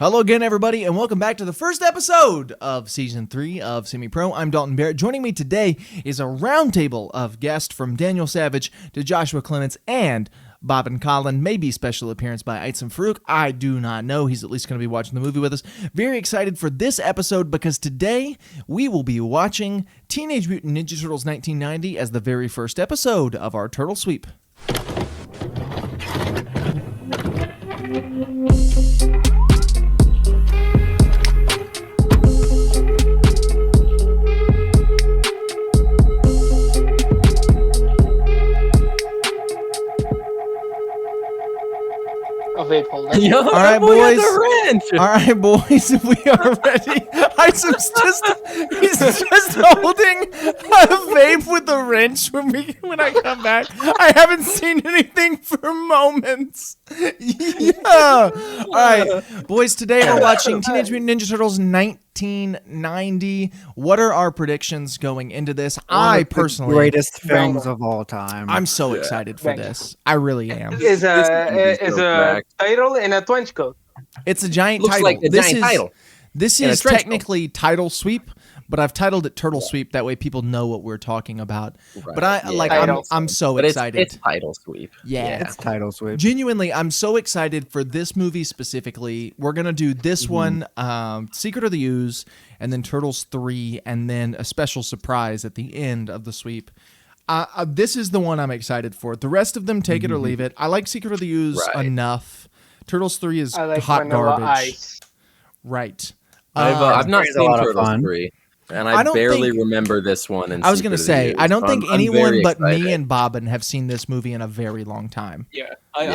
Hello again, everybody, and welcome back to the first episode of Season 3 of Semi-Pro. I'm Dalton Barrett. Joining me today is a roundtable of guests from Daniel Savage to Joshua Clements and Bobbin Collin. Maybe special appearance by Aitesam Farouk. I do not know. He's at least going to be watching the movie with us. Very excited for this episode because today we will be watching Teenage Mutant Ninja Turtles 1990 as the very first episode of our Turtle Sweep. All right, boys. All right, boys. We are ready. He's just holding a vape with a wrench when I come back. I haven't seen anything for moments. Yeah. All right, boys. Today we're watching Teenage Mutant Ninja Turtles 1990. What are our predictions going into this? I personally greatest films of all time. I'm so excited for this. I really am. Is a title in a trench coat. It's a giant Looks title. like a giant title. This is technically title sweep, but I've titled it Turtle Sweep. That way people know what we're talking about. Right. But I'm so excited. It's title sweep. Yeah. It's title sweep. Genuinely, I'm so excited for this movie specifically. We're gonna do this one, Secret of the Ooze, and then Turtles 3, and then a special surprise at the end of the sweep. This is the one I'm excited for. The rest of them, take it or leave it. I like Secret of the Ooze enough. Turtles 3 is hot garbage. Ice. Right. I've not seen Turtles 3, and I barely remember this one. I was going to say, I don't think anyone but me and Bobbin have seen this movie in a very long time. Yeah, I've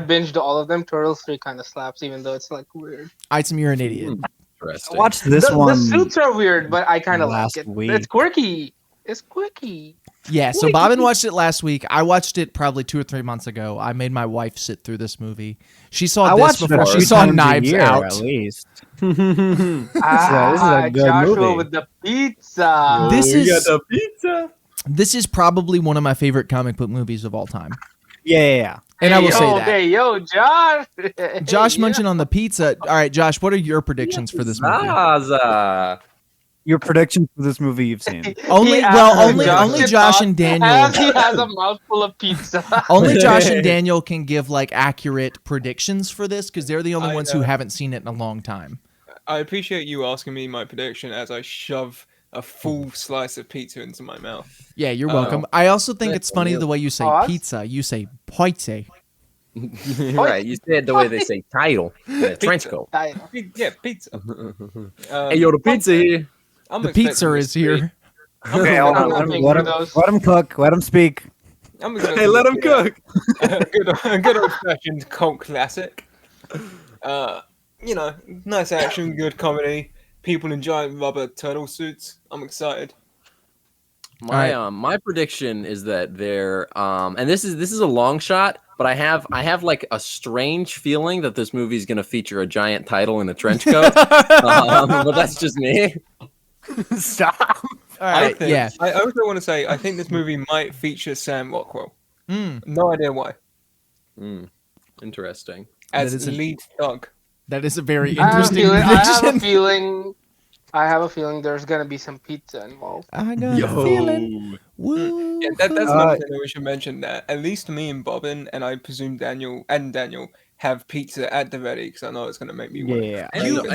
binged all of them. Turtles 3 kind of slaps, even though it's like weird. Item, you're an idiot. I watched this one. The suits are weird, but I kind of like it. Week. It's quirky. It's quirky. Yeah, so Bobbin watched it last week. I watched it probably 2 or 3 months ago. I made my wife sit through this movie. She saw this before. She saw Knives Out. At least. This is a good Joshua movie. With the pizza. This is probably one of my favorite comic book movies of all time. Yeah. And I will say that. Hey, yo, Josh. Josh mentioned on the pizza. All right, Josh, what are your predictions for this movie? Your predictions for this movie you've seen? Only Josh and Daniel. As he has a mouthful of pizza. Only Josh and Daniel can give like accurate predictions for this because they're the only ones who haven't seen it in a long time. I appreciate you asking me my prediction as I shove a full slice of pizza into my mouth. Yeah, you're welcome. I also think it's funny the way you say pizza. You say pizza. Right, you said the way they say title. Trench coat. Yeah, pizza. Hey, yo, the pizza here. The pizza is here. Okay, let him cook. Let him speak. Hey, let him cook. A good old-fashioned cult classic. Nice action, good comedy. People in giant rubber turtle suits. I'm excited. My prediction is that they're and this is a long shot, but I have like a strange feeling that this movie is going to feature a giant title in a trench coat. But that's just me. Stop. All right, I also want to say I think this movie might feature Sam Rockwell. No idea why. Interesting. As lead thug. That is a very interesting prediction. I have a feeling there's gonna be some pizza involved. I got a feeling. Woo. Yeah, that's another thing that we should mention. That at least me and Bobbin, and I presume Daniel have pizza at the ready because I know it's gonna make me work. Yeah.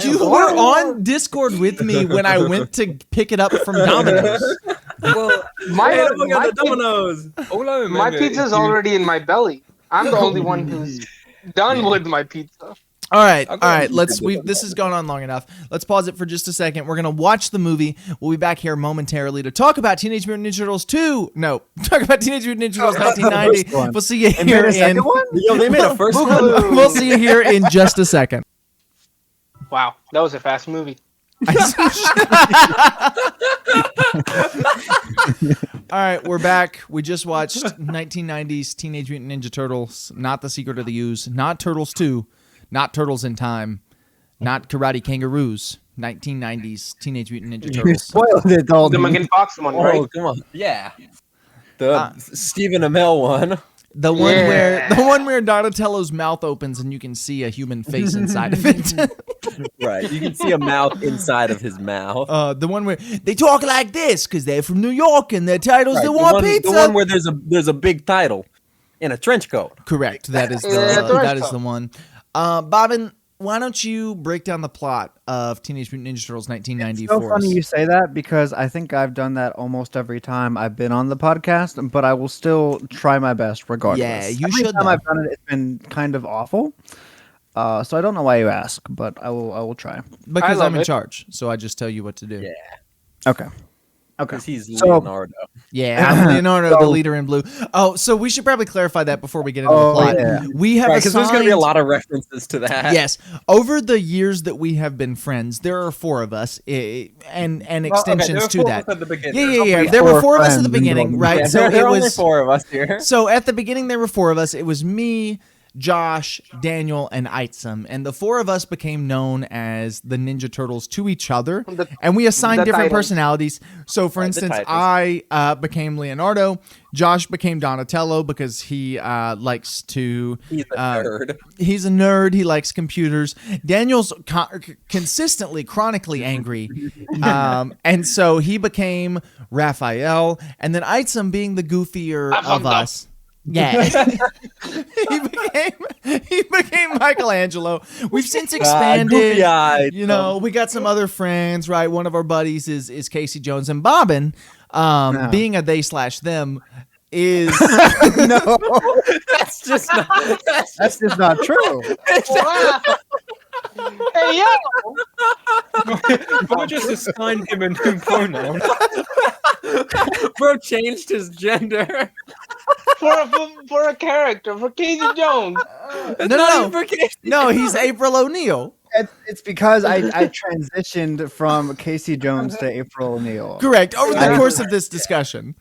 You were on Discord with me when I went to pick it up from Domino's. Well, my pizza's already in my belly. I'm the only one who's done with my pizza. All right. This has gone on long enough. Let's pause it for just a second. We're gonna watch the movie. We'll be back here momentarily to talk about Teenage Mutant Ninja Turtles 2. No, talk about Teenage Mutant Ninja Turtles 1990. We'll see you here in. They made a first one. We'll see you here in just a second. Wow, that was a fast movie. All right, we're back. We just watched 1990s Teenage Mutant Ninja Turtles, not The Secret of the Ooze, not Turtles 2. Not Turtles in Time, not Karate Kangaroos, 1990s Teenage Mutant Ninja Turtles. You spoiled it, Dalton. The Megan Fox one, right? Oh, come on. Yeah. The Stephen Amell one. The one where Donatello's mouth opens and you can see a human face inside of it. Right. You can see a mouth inside of his mouth. The one where they talk like this because they're from New York and their titles they want pizza. The one where there's a big title in a trench coat. Correct. That is the one. Bobbin, why don't you break down the plot of Teenage Mutant Ninja Turtles 1990 It's so for us? funny you say that because I think I've done that almost every time I've been on the podcast, but I will still try my best regardless. Yeah, you every should, time though. I've done it, it's been kind of awful. So I don't know why you ask, but I will try. Because I I'm in love it. charge, so I just tell you what to do. Yeah. Okay. Because he's So- Leonardo. Yeah, I'm Leonardo, the So- leader in blue. Oh, so we should probably clarify that before we get into the Oh, plot. yeah. We have Because there's going to be a assigned- lot of references to that. Yes, over the years that we have been friends, there are 4 of us, and extensions to that. At the beginning. Yeah. There were 4 of us at the friends. beginning, right? Yeah, So there it are only was 4 of us here. So at the beginning there were 4 of us. It was me, Josh, Daniel, and Aitesam, and the 4 of us became known as the Ninja Turtles to each other, and we assigned the different titles. personalities. So, for Right, the instance, titles. I became Leonardo. Josh became Donatello because he likes to. He's a nerd. He's a nerd. He likes computers. Daniel's consistently, chronically angry, and so he became Raphael. And then Aitesam, being the goofier of us. Yeah, he became Michelangelo. We've since expanded. goofy-eyed. You know, we got some other friends, right? One of our buddies is Casey Jones, and Bobbin, being a they/them, is No, That's just not. that's just not true. Wow. Hey yo! Bro just assigned him a new pronoun. Bro changed his gender. For a character, for Casey Jones. no, he's April O'Neil. It's because I transitioned from Casey Jones to April O'Neil. Correct. Over the course of this discussion.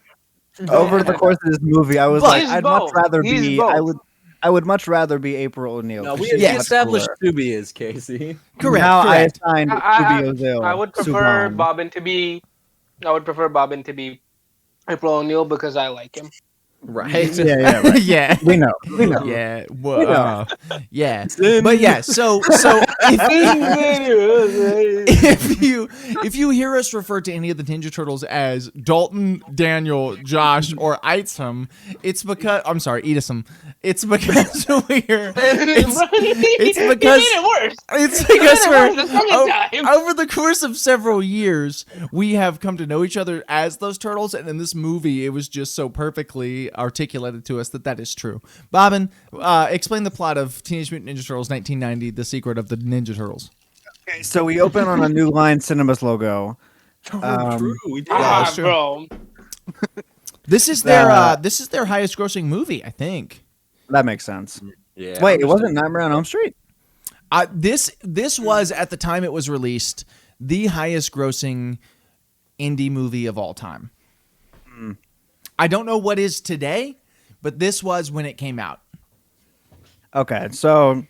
Over the course of this movie, I was But like, he's I'd both. much rather He's be. both. I would much rather be April O'Neil. No, 'cause we she's Yes. much established cooler. Tubi is Casey. Correct. Now correct. I assigned I- Tubi Ozil. I would prefer Superman. Bobbin to be. I would prefer Bobbin to be April O'Neil because I like him. Right. Yeah, right. Yeah. We know. We know. Yeah. know. Well, yeah. But yeah. So if you hear us refer to any of the Ninja Turtles as Dalton, Daniel, Josh, or Aitesam, it's because Aitesam. It's because we're. It's You because made it worse. It's because You made it worse the second time. over the course of several years, we have come to know each other as those turtles, and in this movie, it was just so perfectly articulated to us that is true. Bobbin, explain the plot of Teenage Mutant Ninja Turtles 1990, The Secret of the Ninja Turtles. Okay, so we open on a New Line Cinemas logo. True. We did. that's true. Bro. This is their highest grossing movie, I think. That makes sense. Yeah. Wait, it wasn't Nightmare on Elm Street? This was, at the time it was released, the highest grossing indie movie of all time. I don't know what is today, but this was when it came out. Okay, so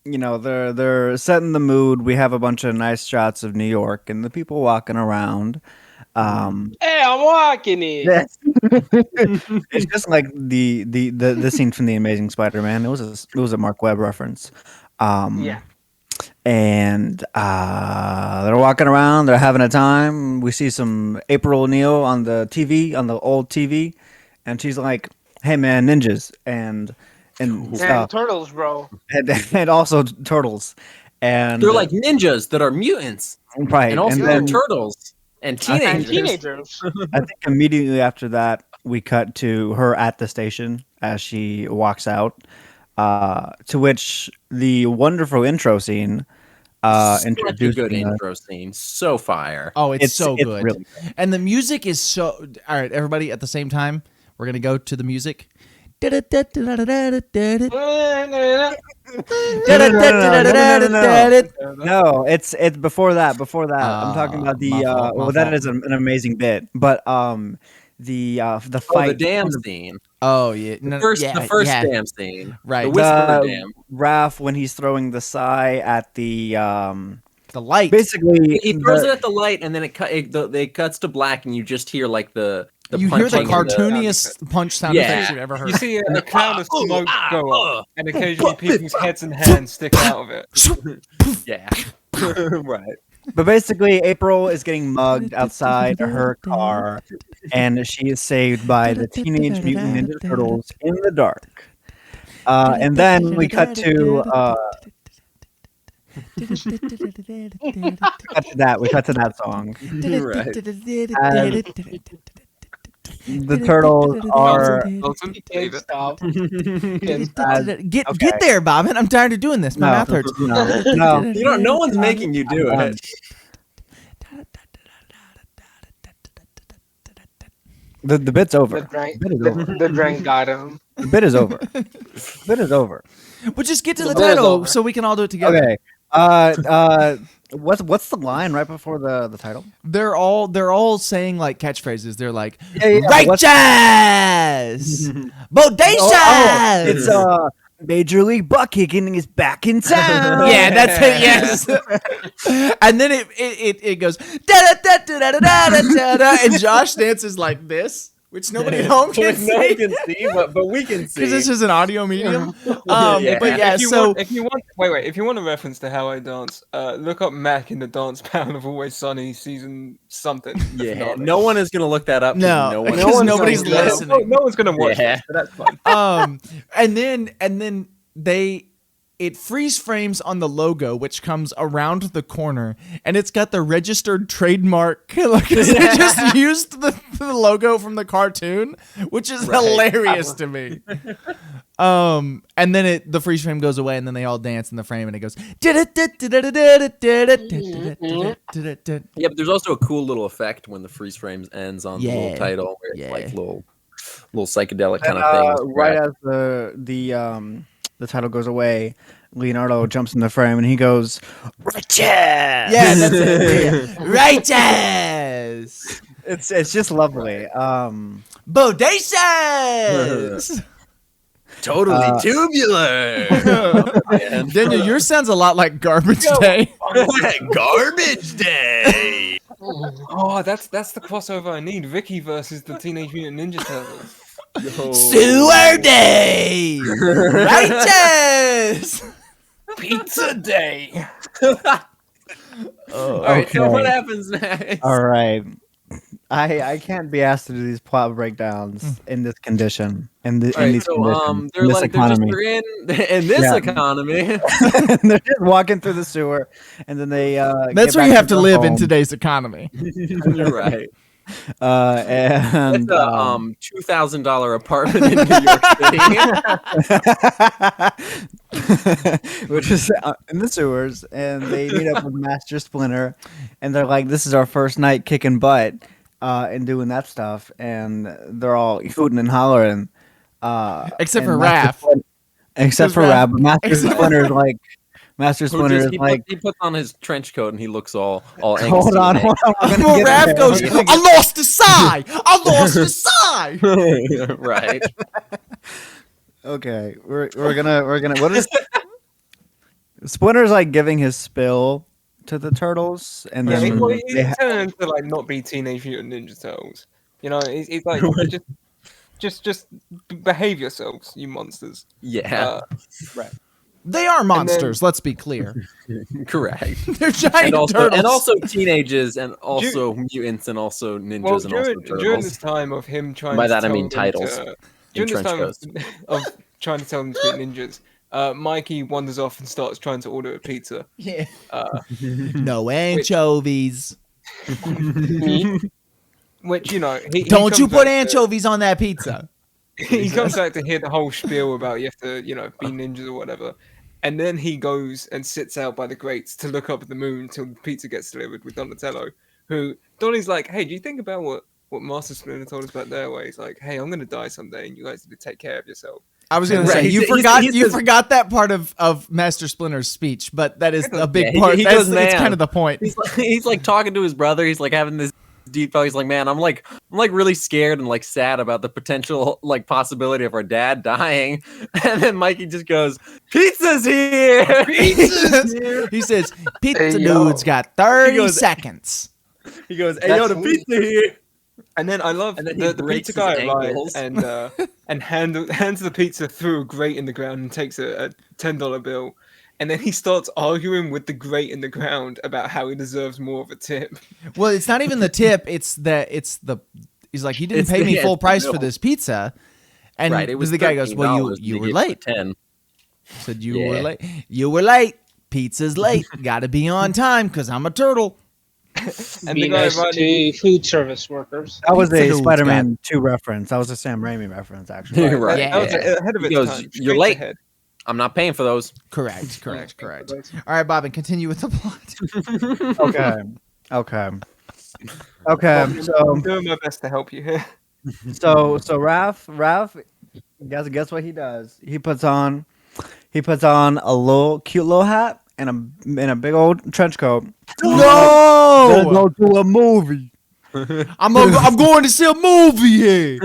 they're setting the mood. We have a bunch of nice shots of New York and the people walking around. Hey, I'm walking it. It's just like the scene from The Amazing Spider-Man. It was a Mark Webb reference. Yeah. And they're walking around. They're having a time. We see some April O'Neil on the TV, on the old TV, and she's like, "Hey man, ninjas and And stuff, turtles, bro. and also turtles." And They're like ninjas that are mutants, right, and also and they're then turtles and And teenagers. teenagers. I think immediately after that, we cut to her at the station as she walks out. To which the wonderful intro scene Such a introducing good intro scene, so fire. Oh, it's so good. really And the music is so... All right, everybody, at the same time, we're going to go to the music. No, it's before that. Before that, I'm talking about the. my fault, my Well, that fault. is an amazing bit, but the Oh, fight. the dam scene. Oh, yeah. No, The first yeah. dam scene. Right. The whisper the dam. Raph when he's throwing the sigh at the The light. basically He throws it at the light, and then it cuts to black, and you just hear like the You hear the punching and cartooniest punch sound Yeah. effects you've ever heard. You see a cloud of smoke go up, and occasionally people's heads and hands stick out of it. Yeah. Right. But basically, April is getting mugged outside her car, and she is saved by the Teenage Mutant Ninja Turtles in the dark. And then we cut to that song. Right. The turtles are Dalton, Can't David. stop. Get there, Bobbin. I'm tired of doing this. My mouth hurts. no. You don't. No one's making you do it. The bit's over. The drink, bit is over. the drink got him. The bit is over. The bit is over. Well, just get to the The bit is title over. so we can all do it together. Okay. What's the line right before the title? They're all saying like catchphrases. They're like What's- righteous, bodacious. It's Major League Butt Kicking is back in town. Yeah, that's it. Yes. And then it goes da da da da da da da da, and Josh dances like this, which nobody at home can No one see can see, but we can see. because this is an audio medium. Yeah. But yeah, if you want a reference to how I dance, look up Mac in the Dance Pound of Always Sunny season something. Yeah, no one is gonna look that up. No, one because is nobody's gonna look that up. listening. No one's gonna watch Yeah. this, so that's fine. And then it freeze frames on the logo, which comes around the corner, and it's got the registered trademark. Like they just used the logo from the cartoon, which is hilarious to me. And then the freeze frame goes away, and then they all dance in the frame, and it goes. Yeah, but there's also a cool little effect when the freeze frames ends on the Yeah. little title, where it's Yeah. like little psychedelic kind And, of thing. right as the title goes away, Leonardo jumps in the frame and he goes, "Righteous!" Yeah, that's it. Yeah. Righteous, It's just lovely. bodacious. Totally tubular. Daniel, yours sounds a lot like Garbage Day. Garbage day. Oh, that's the crossover I need. Vicky versus the Teenage Mutant Ninja Turtles. Sewer Day! Righteous! Pizza Day. All right, so Okay. what happens next? All right. I can't be asked to do these plot breakdowns in this condition. In All right, these so conditions. they're in this like economy. they're in this Yeah. economy. They're just walking through the sewer, and then they. That's get where you back have to their live in home. today's economy. You're right. And It's a $2,000 apartment in New York City. which is in the sewers, and they meet up with Master Splinter, and they're like, "This is our first night kicking butt." And doing that stuff, and they're all hooting and hollering. Except and for Master Raph. Splin- Except for Raph- Raph. But Master except- Splinter is like, Master Who Splinter just- is he, like, he puts on his trench coat and he looks all angsty. hold on. We're gonna Well, get Raph there. goes, I lost the sigh! I lost the sigh! Right. Okay, we're gonna what is Splinter's like giving his spill to the turtles, and Yeah, then he's they telling them to like not be Teenage Mutant Ninja Turtles. You know, he's like just behave yourselves, you monsters. Yeah. Right. They are monsters, let's be clear. Correct. They're giant And turtles. also teenagers, and also mutants, and also ninjas, Well, and also turtles. during this time of him trying By to that I tell mean them titles to- in during this trench time coats. of trying to tell them to be ninjas, Mikey wanders off and starts trying to order a pizza. Yeah. Uh, No anchovies. which, you know, he Don't you comes put back to- anchovies on that pizza. he comes back to hear the whole spiel about you have to, you know, be ninjas or whatever. And then he goes and sits out by the grates to look up at the moon till the pizza gets delivered with Donatello, who Donnie's like, hey, do you think about what Master Splinter told us about their way? He's like, hey, I'm going to die someday and you guys need to take care of yourself. I was gonna Right, say you he's- forgot that part of Master Splinter's speech, but that is a big Yeah, part. he That's goes, it's "Man." kind of the point. He's like talking to his brother. He's like having this deep thought. He's like, man, I'm like really scared and like sad about the potential like possibility of our dad dying. And then Mikey just goes, "Pizza's here." Pizza's here. He says, "Pizza Hey, yo. dude's got 30 He goes- seconds." He goes, "Hey, yo, the That's pizza here." And then I love And then he the breaks pizza guy his arrives ankles. and hands the pizza through a grate in the ground and takes a $10 bill. And then he starts arguing with the grate in the ground about how he deserves more of a tip. Well, it's not even the tip. It's the. He's like, you didn't pay me full price for this pizza, and Right, it was the guy goes, well, $13, you and were he gave late. 10. Said you were late. You were late. Pizza's late. Got to be on time because I'm a turtle. And Be the guy nice right, to food service workers. That was Pizza a Hut's Spider-Man 2 reference. That was a Sam Raimi reference, actually. Right. Yeah. that was ahead of He its goes, time. "You're Straight late." ahead. I'm not paying for those. Correct. All right, Bobbin, continue with the plot. Okay. I'm So doing my best to help you here. Raph, guess what he does? He puts on a cute little hat and a big old trench coat. No, Go to a movie. I'm going to see a movie here.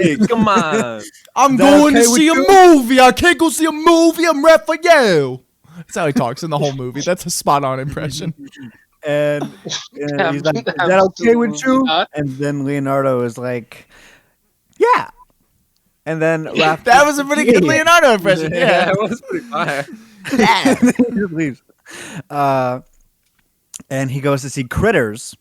Hey, come on. I'm that going to okay with see a you? movie. I can't go see a movie. I'm Raphael. That's how he talks in the whole movie. That's a spot on impression. And he's like, "Is that okay with you?" And then Leonardo is like, "Yeah." And then Raph That was a pretty good Leonardo impression. Yeah. That was pretty fire. he just leaves. And he goes to see Critters.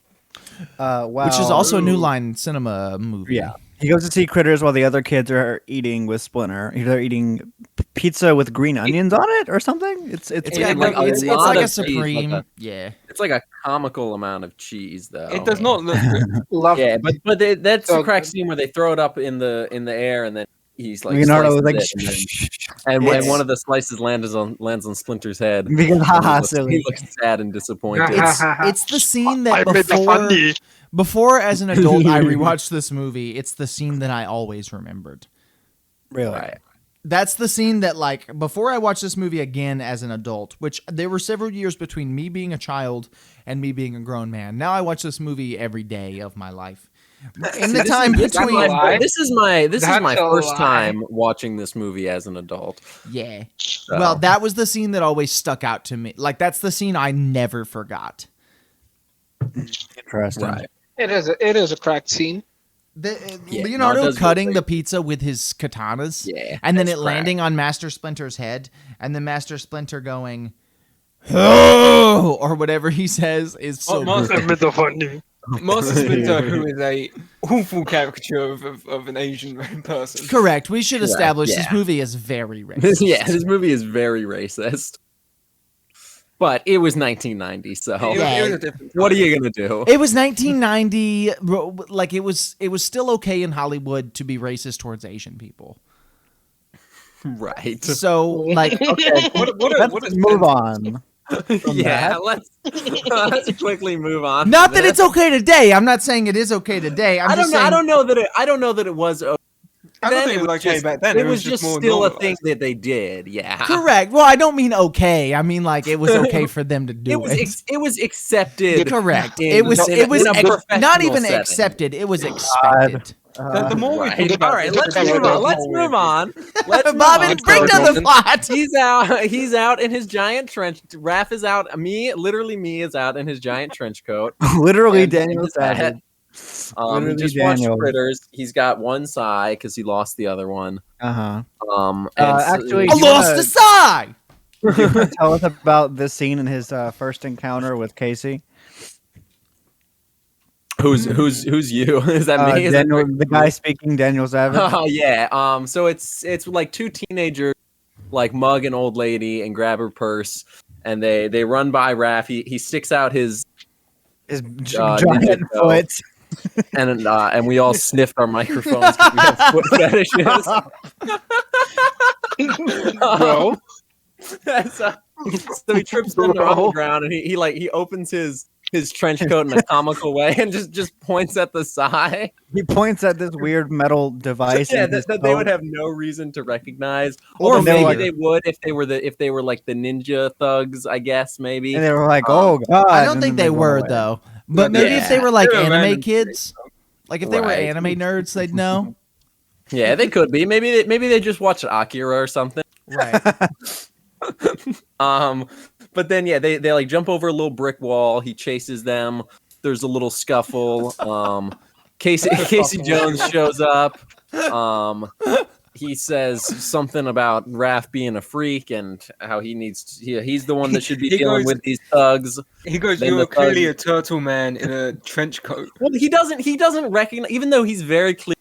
Which is also a New Line Cinema movie. Yeah. He goes to see Critters while the other kids are eating with Splinter. They're eating pizza with green onions on it or something. It's Yeah, like a it's lot like a of cheese, Supreme. like yeah. It's like a comical amount of cheese, though. It does not look good. Love Yeah, but that's the So crack good. scene where they throw it up in the air, and then he's like, Leonardo was slices like, it, and when one of the slices lands on Splinter's head. because haha, He silly. looks sad and disappointed. It's the scene that before as an adult I rewatched this movie, it's the scene that I always remembered. Really? Right. That's the scene that, like, before I watched this movie again as an adult, which there were several years between me being a child and me being a grown man. Now I watch this movie every day of my life. In the time between, This is my That's a first lie. time watching this movie as an adult. yeah. So. Well, that was the scene that always stuck out to me. Like, that's the scene I never forgot. Interesting. Right. It is a cracked scene. Yeah, Leonardo no, it does cutting look the like- pizza with his katanas, Yeah, and then that's it crack. landing on Master Splinter's head, and then Master Splinter going, "Oh," or whatever he says is so Master good. Master Splinter, who is a awful caricature of an Asian person. Correct. We should establish this yeah. movie is very racist. Yeah, this movie is very racist. But it was 1990, so It was a different what are time. you gonna do? It was 1990. Like it was still okay in Hollywood to be racist towards Asian people. Right. So like, Okay. Let's move on. Yeah, let's quickly move on. not that it's okay today. I'm not saying it is okay today. I'm I just don't know. saying, I don't know that it was. I don't Then think it was okay just, back then. It was just more still a normalized. thing that they did. Yeah. Correct. Well, I don't mean okay. I mean like it was okay for them to do it. It was accepted. Correct. in- It was in a not professional even setting. accepted. It was expected. The more we Right. think about All right, it, let's the move better on. Let's the move more on. Let's move Bobbin, on. bring down the plot. He's out in his giant trench. Raph is out. Literally me is out in his giant trench coat. Literally, And Daniel his hat. Savage. He Literally just Daniel. watched Critters. He's got one sigh because he lost the other one. Uh-huh. And Actually, I You lost wanna- the sigh. You wanna tell us about this scene in his first encounter with Casey. who's you? Is that me? Is that Daniel, Rick? the guy speaking, Daniel Savage. Oh yeah. So it's like two teenagers like mug an old lady and grab her purse, and they run by Raph. He sticks out his His Ninja giant Go. foot. and we all sniffed our microphones because we have foot fetishes. Bro. so he trips Splinter off the ground, and he opens his trench coat in a comical way and just points at the sigh. He points at this weird metal device. Yeah, in his that they would coat. have no reason to recognize, Or or maybe like- they would if they were like the ninja thugs. I guess maybe. And they were like, "Oh God!" I don't and think then they went were away. though. But maybe if they were like They're anime random kids, like if they were Right. anime nerds, they'd know. Yeah, they could be. Maybe they just watched Akira or something. Right. But then yeah, they like jump over a little brick wall. He chases them. There's a little scuffle. Casey Jones shows up. He says something about Raph being a freak and how he's the one that should be dealing with these thugs. He goes, "You're clearly a turtle man in a trench coat." Well, he doesn't recognize, even though he's very clear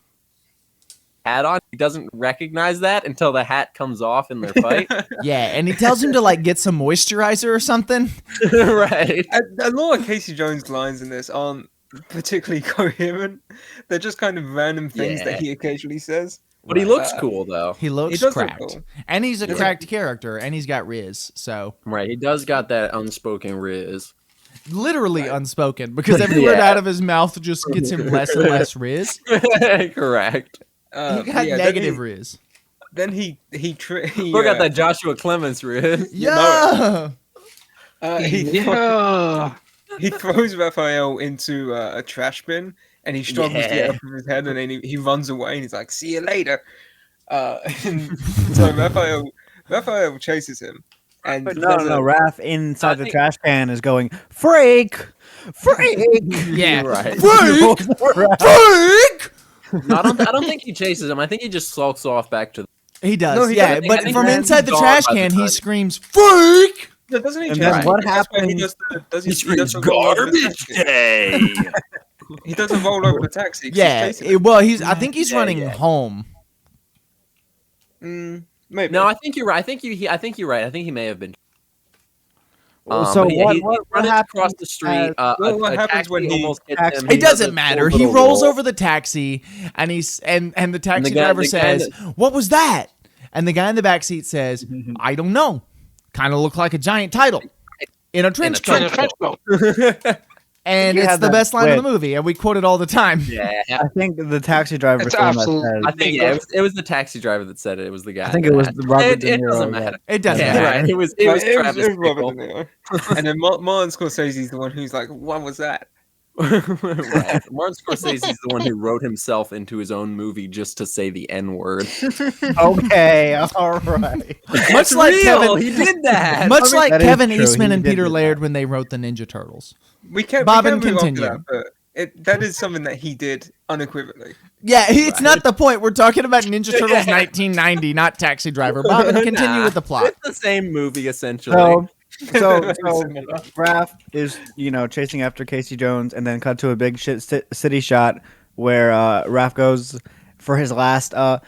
hat on, he doesn't recognize that until the hat comes off in their fight. Yeah, and he tells him to like get some moisturizer or something. Right. A lot of Casey Jones lines in this aren't particularly coherent. They're just kind of random things that he occasionally says. But he looks cool though. He looks cracked. Cool. And he's a cracked character, and he's got riz, so. Right, he does got that unspoken riz. Literally unspoken, because every word out of his mouth just gets him less and less riz. Correct. He got negative riz. Then he got that Joshua Clemens riz. Yeah. He throws Raphael into a trash bin, and he struggles to get up from his head, and then he runs away, and he's like, "See you later." So Raphael chases him, and no, Raph inside the trash can is going, "Freak, freak." Yeah, right. Freak, freak. No, I don't think he chases him. I think he just sulks off back to. He does. No, yeah, but from inside the trash can, he screams, "Freak!" No, doesn't he? And then what happens? He screams garbage day. He doesn't roll over the taxi. Yeah, I think he's running home. Maybe. No, I think you're right. I think you're right. I think he may have been. So what happens across the street? What happens when he almost hits him? It doesn't matter. He rolls over the taxi, and the taxi driver says, "What was that?" And the guy in the back seat says, "I don't know. Kind of looked like a giant title in a trench coat." And it's the best line of the movie, and we quote it all the time. Yeah, I think the taxi driver. I think it was the taxi driver that said it. It was the guy. I think it was Robert De Niro. It doesn't matter. It doesn't matter. Right. It was Travis Robert De Niro. And then Martin Scorsese's the one who's like, "What was that?" Right. Martin Scorsese's the one who wrote himself into his own movie just to say the N-word. Okay, all right. Much like Kevin, he did that. Much like that Kevin is true. Eastman He and did Peter do Laird that. when they wrote the Ninja Turtles. Bobbin, continue. That, but that is something that he did unequivocally. Yeah, it's not the point. We're talking about Ninja Turtles 1990, not Taxi Driver. Bobbin, continue with the plot. It's the same movie essentially. So Raph is, chasing after Casey Jones, and then cut to a big city shot where Raph goes for his last damn,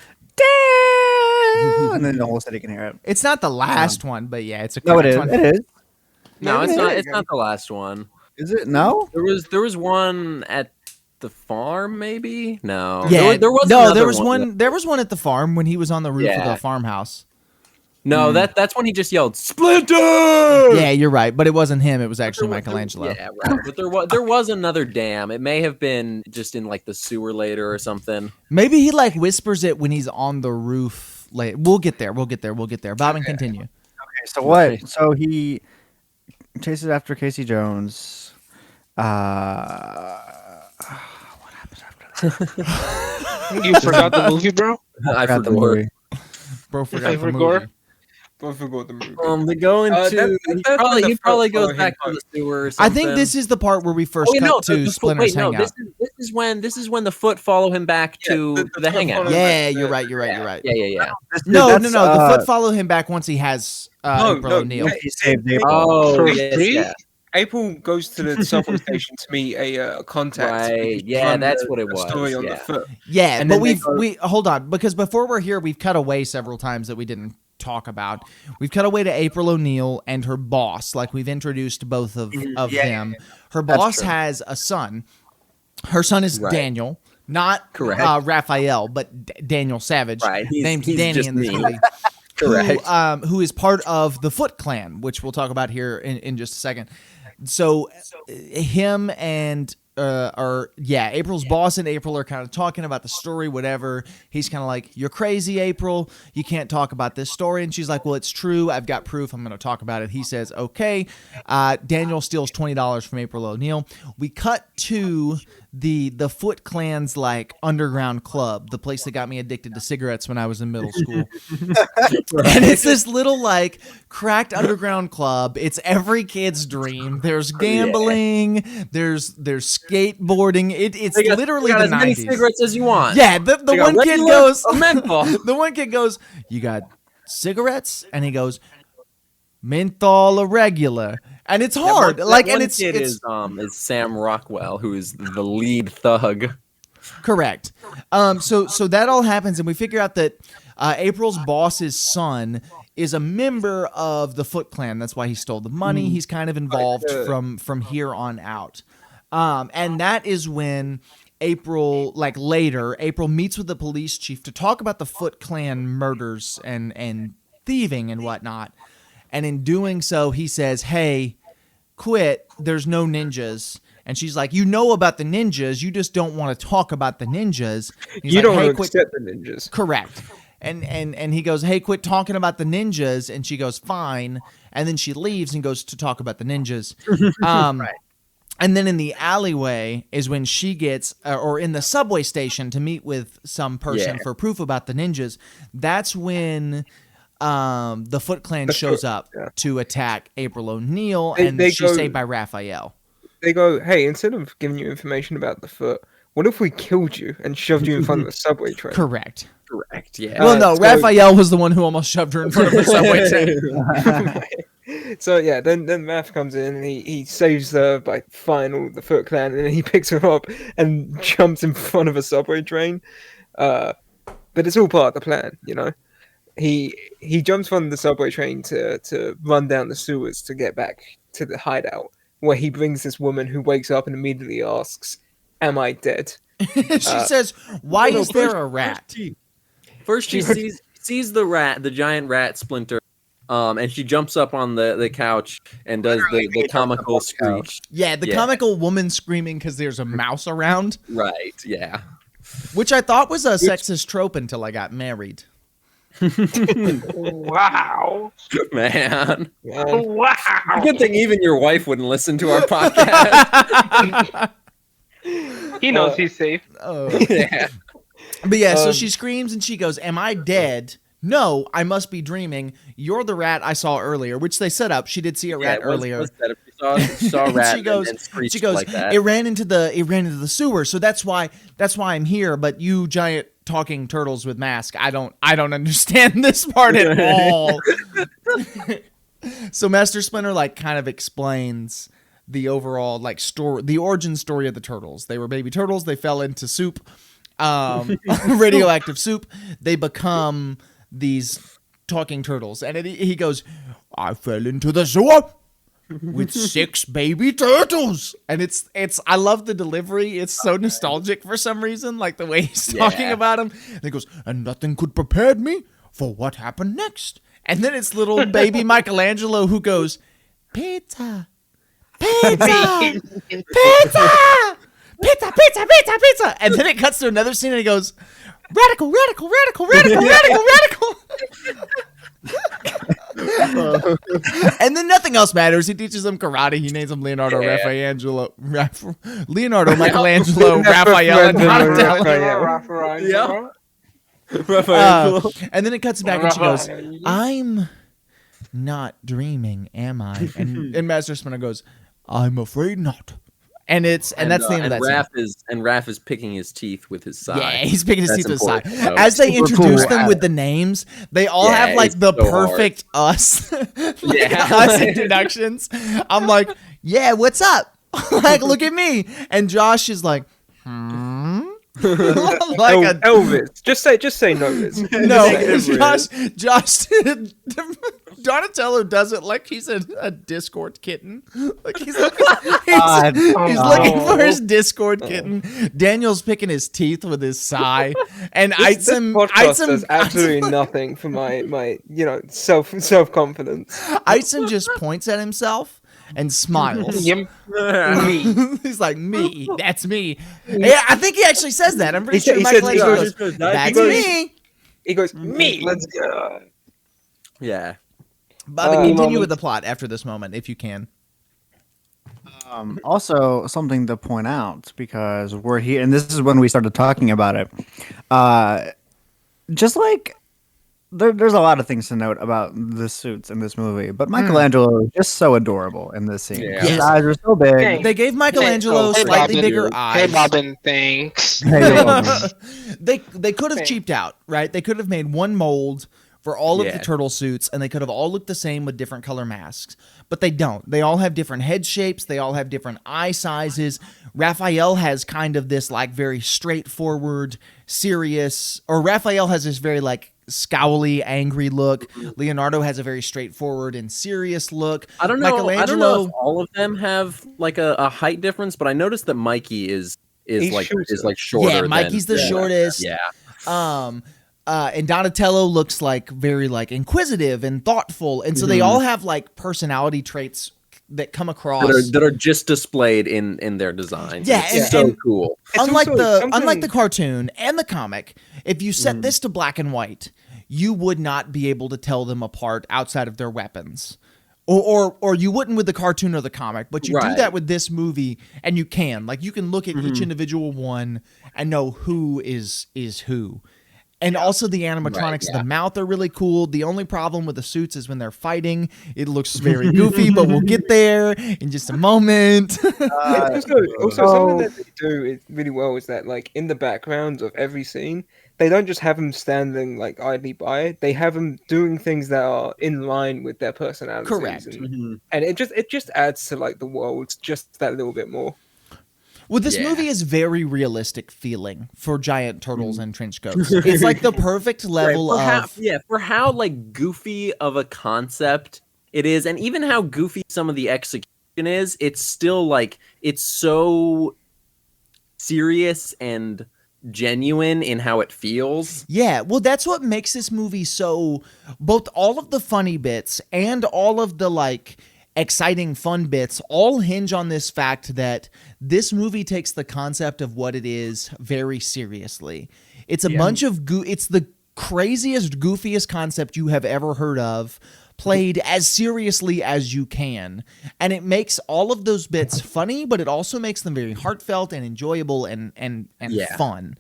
and then the whole city can hear it. It's not the last one, but yeah, it's a No, it is. one. It is. No, it's not. It's not the last one. Is it? No. There was one at the farm, maybe. No. Yeah, there was one. There was one at the farm when he was on the roof of the farmhouse. No, that's when he just yelled "Splinter!" Yeah, you're right, but it wasn't him. It was actually Michelangelo. Yeah, right. But there was another dam. It may have been just in like the sewer later or something. Maybe he like whispers it when he's on the roof. We'll get there. Bobbin, continue. Okay. So what? So he chases after Casey Jones. What happens after that? You forgot the movie, bro? I forgot the movie. Bro forgot the movie. I forgot the movie. They go into. He probably goes back to the sewer or something. I think this is the part where we first cut to Splinter's hangout. This is when the Foot follow him back to the hangout. Yeah, you're right. Yeah. No. The Foot follow him back once he has April O'Neil. He saved April. Oh, yes. April goes to the subway station to meet a contact. Right. Yeah, that's what it was. Story on the Foot. Yeah, And but then we hold on, because before we're here, we've cut away several times that we didn't talk about. We've cut away to April O'Neil and her boss. Like, we've introduced both of them. Her boss has a son. Her son is Daniel, not Raphael, but Daniel Savage, named Danny in this movie. Correct. Who is part of the Foot Clan, which we'll talk about here in just a second. So him and April's boss and April are kind of talking about the story, whatever. He's kind of like, "You're crazy, April. You can't talk about this story." And she's like, "Well, it's true. I've got proof. I'm going to talk about it." He says, "Okay." Daniel steals $20 from April O'Neil. We cut to the Foot Clan's like underground club, the place that got me addicted to cigarettes when I was in middle school. And it's this little like cracked underground club. It's every kid's dream. There's gambling, there's skateboarding. It's literally got the as many 90s. cigarettes as you want. Yeah, the They got one kid regular goes, or menthol. the one kid goes, you got cigarettes? And he goes, menthol or regular. And it's hard. That and one it's kid is Sam Rockwell, who is the lead thug. correct. So that all happens, and we figure out that April's boss's son is a member of the Foot Clan. That's why he stole the money. He's kind of involved from here on out. And that is when April meets with the police chief to talk about the Foot Clan murders and thieving and whatnot. And in doing so, he says, hey, quit. There's no ninjas. And she's like, you know about the ninjas. You just don't want to talk about the ninjas. He's You like, don't hey, want to quit. accept the ninjas. Correct. And he goes, hey, quit talking about the ninjas. And she goes, fine. And then she leaves and goes to talk about the ninjas. Right. And then in the alleyway is when she gets, or in the subway station to meet with some person for proof about the ninjas. That's when the Foot Clan shows up to attack April O'Neil, and she's saved by Raphael. They go, hey, instead of giving you information about the Foot, what if we killed you and shoved you in front of a subway train? Correct. Yeah. Well, no, Raphael was the one who almost shoved her in front of the subway train. So yeah, then Raph comes in and he saves her by fighting all the Foot Clan, and then he picks her up and jumps in front of a subway train. But it's all part of the plan, you know. He jumps from the subway train to run down the sewers to get back to the hideout, where he brings this woman who wakes up and immediately asks, "Am I dead?" She says, "Why is there a rat?" First, she sees the rat, the giant rat Splinter, and she jumps up on the couch and does the comical screech. Yeah, the comical woman screaming because there's a mouse around. Right. Yeah. Which I thought was a sexist trope until I got married. Wow. Man. Wow. Good thing even your wife wouldn't listen to our podcast. He knows he's safe. Yeah. But yeah, so she screams and she goes, "Am I dead? No, I must be dreaming. You're the rat I saw earlier," which they set up. She did see a rat earlier. She saw a rat. She goes, and like that. It ran into the sewer, so that's why I'm here. But you giant talking turtles with masks, I don't understand this part at all. So Master Splinter kind of explains the overall story, the origin story of the turtles. They were baby turtles. They fell into soup, radioactive soup. They become these talking turtles, and he goes, "I fell into the sewer with 6 baby turtles," and it's I love the delivery. It's so nostalgic for some reason, like the way he's talking about him. And he goes, "And nothing could prepare me for what happened next." And then it's little baby Michelangelo who goes, "Pizza, pizza, pizza, pizza, pizza, pizza, pizza," and then it cuts to another scene and he goes, "Radical, radical, radical, radical, radical, radical." And then nothing else matters. He teaches them karate. He names them Leonardo, Michelangelo, Raphael, and Donatello. Raphael. And then it cuts back and she goes, "I'm not dreaming, am I?" And Master Splinter goes, "I'm afraid not." And that's the end of that scene. And Raph is picking his teeth with his side. Yeah, he's picking his teeth with his side. So as they introduce them with the names, they all have the perfect us, us introductions. I'm like, "Yeah, what's up?" Look at me. And Josh is like, Elvis. Just say Novus. No, Josh. Donatello does it like he's a Discord kitten. Like he's looking for his Discord kitten. Daniel's picking his teeth with his sigh, and Aitesam does absolutely nothing for my self confidence. Aitesam just points at himself and smiles. Me. He's like, "Me. That's me." Yeah, I think he actually says that. I'm pretty sure Michelangelo goes, "That's me." He goes, "Me. Let's go." Yeah. Bobby, continue with the plot after this moment, if you can. Also, something to point out, because we're here, and this is when we started talking about it. Just like there's a lot of things to note about the suits in this movie, but Michelangelo is just so adorable in this scene. Yeah. His Yes. eyes are so big. Thanks. They gave Michelangelo Hey, slightly Bobbin. bigger Hey, eyes. Bobbin, thanks. Hey, you're welcome. They could have Thanks. cheaped out, right? They could have made one mold for all of the Yeah. turtle suits, and they could have all looked the same with different color masks. But they don't. They all have different head shapes. They all have different eye sizes. Raphael has kind of this like very straightforward, serious, or Raphael has this very like scowly, angry look. Leonardo has a very straightforward and serious look. I don't know. I don't know Michelangelo, if all of them have like a height difference, but I noticed that Mikey is He's like shorter. yeah, Mikey's the than- shortest. Yeah. And Donatello looks like very like inquisitive and thoughtful, and so they all have like personality traits that come across. That are just displayed in their designs. Yeah, It's and- so cool. It's unlike also the something- cartoon and the comic, if you set this to black and white, you would not be able to tell them apart outside of their weapons. Or you wouldn't with the cartoon or the comic, but you do Right. that with this movie, and you can. Like, you can look at each individual one and know who is who. And also the animatronics of the mouth are really cool. The only problem with the suits is when they're fighting, it looks very goofy, but we'll get there in just a moment. Also, something that they do it really well is that, like, in the background of every scene, they don't just have them standing like idly by. They have them doing things that are in line with their personalities. Correct. And it just adds to like the world just that little bit more. Well, this Yeah. movie is very realistic feeling for giant turtles and trench coats. It's like the perfect level for how like goofy of a concept it is, and even how goofy some of the execution is, it's still like it's so serious and genuine in how it feels. Yeah, well, that's what makes this movie so, both all of the funny bits and all of the like exciting fun bits all hinge on this fact that this movie takes the concept of what it is very seriously. It's a bunch of it's the craziest, goofiest concept you have ever heard of, played as seriously as you can. And it makes all of those bits funny, but it also makes them very heartfelt and enjoyable and fun.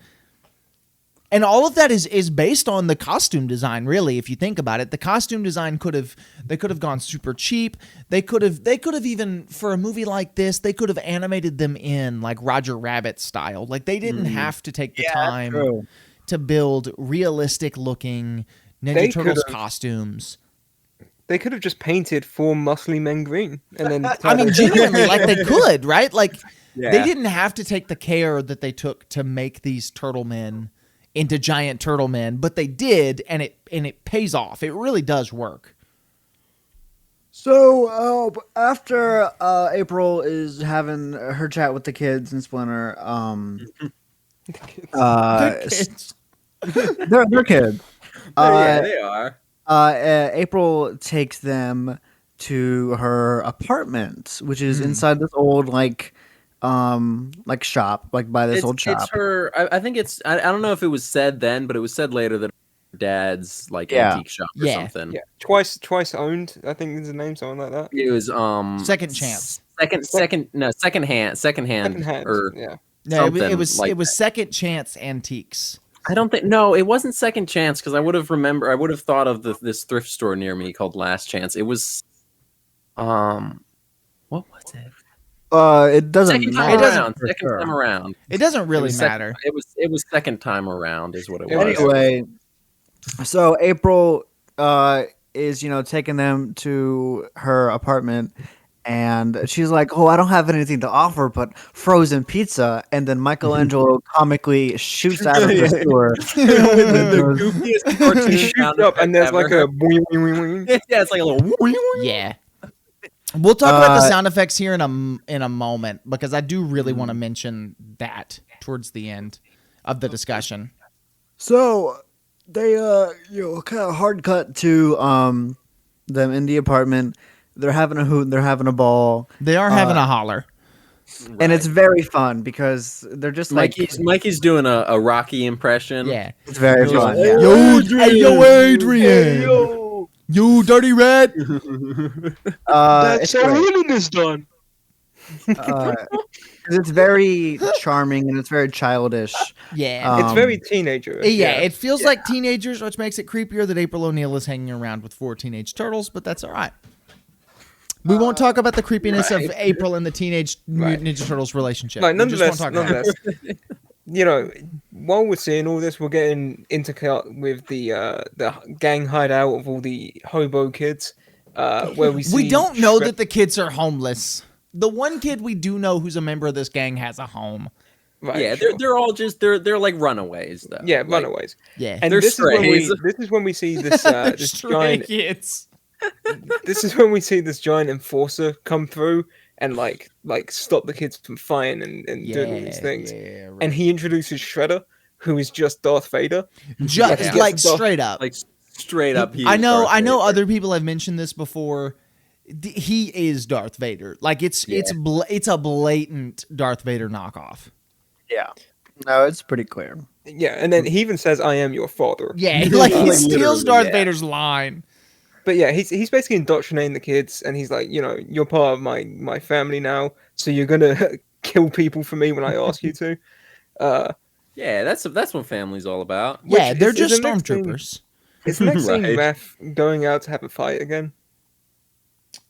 And all of that is based on the costume design, really. If you think about it, the costume design could have gone super cheap. They could have even, for a movie like this, they could have animated them in like Roger Rabbit style. Like, they didn't have to take the time to build realistic looking Ninja Turtles costumes. They could have just painted 4 muscly men green, and then I mean, genuinely, like they could, right? Like they didn't have to take the care that they took to make these turtle men into giant turtle men, but they did, and it pays off. It really does work. So after April is having her chat with the kids and Splinter, Kids. they're kids. Yeah, they are. April takes them to her apartment, which is inside this old like shop, like by this old shop. It's her. I think it's. I don't know if it was said then, but it was said later that her dad's like Yeah. antique shop or something. yeah, twice owned. I think is the name, something like that. It was Second chance. second hand Second hand. or Yeah. No, it something was like it was Second Chance Antiques. I don't think no, it wasn't Second Chance because I would have thought of this thrift store near me called Last Chance. It was what was it? It doesn't Second time matter. around. for Second sure. time around. It doesn't really It was matter. It was second time around is what it was. Anyway, so April is taking them to her apartment, and she's like, "Oh, I don't have anything to offer but frozen pizza." And then Michelangelo comically shoots out of the sewer. the goofiest cartoon He shoots sound up, and there's effect like a ever. boing, boing, boing, boing. Yeah, it's like a little Yeah. We'll talk about the sound effects here in a moment, because I do really want to mention that towards the end of the discussion. So they kind of hard cut to them in the apartment. They're having a hoot, they're having a ball, They are having a holler. and it's very fun because they're just like Mikey's doing a Rocky impression. Yeah. it's very Goes, fun. Yeah. Yo, Adrian. You dirty rat. It's great. Winning is done. It's very charming and it's very childish. Yeah. It's very teenager. Yeah, it feels like teenagers, which makes it creepier that April O'Neil is hanging around with 4 teenage turtles, but that's all right. We won't talk about the creepiness of April and the teenage Mutant Ninja Turtles relationship. Like, We just won't nonetheless, talk about it. you know, while we're seeing all this, we're getting intercut with the gang hideout of all the hobo kids, where we see We don't know that the kids are homeless. The one kid we do know who's a member of this gang has a home. Right, Yeah, sure. they're all just they're like runaways though. Yeah, Like, runaways. Yeah. And They're this strays. is when we see this They're this stray giant kids. this is when we see this giant enforcer come through and like stop the kids from fighting and doing all these things. Yeah, right. And he introduces Shredder, who is just Darth Vader. Just Yeah. like Darth- straight up. like straight up. I know other people have mentioned this before. He is Darth Vader. Like it's a blatant Darth Vader knockoff. Yeah. No, it's pretty clear. Yeah, and then he even says, "I am your father." Yeah, like he Like, steals literally, Darth yeah. Vader's line. But yeah, he's basically indoctrinating the kids, and he's like, you're part of my family now, so you're gonna kill people for me when I ask you to. Yeah, that's what family's all about. Yeah, they're is just the next thing- stormtroopers. Is next scene Right. Raph going out to have a fight again?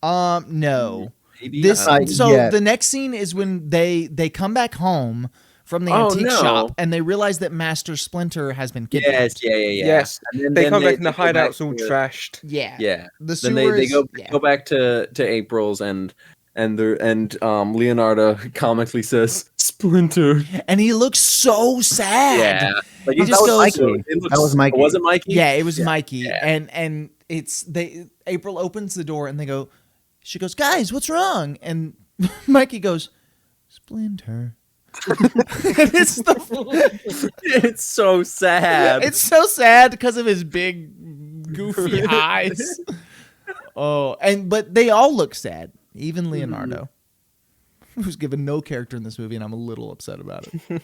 No. Maybe This so yeah. the next scene is when they come back home from the Oh, antique no. shop and they realize that Master Splinter has been kidnapped. yeah. Yes. And then, They then come back and the go back hideout's all to- trashed. Yeah. Yeah. The Then they sewers. go back to April's and Leonardo comically says Splinter. And he looks so sad. Yeah. Like He just goes- That was Mikey. Was it Mikey? Yeah, it was Mikey. Yeah. And April opens the door and she goes, "Guys, what's wrong?" And Mikey goes, "Splinter." And It's so sad. it's so sad because of his big goofy eyes. But they all look sad, even Leonardo, who's given no character in this movie, and I'm a little upset about it.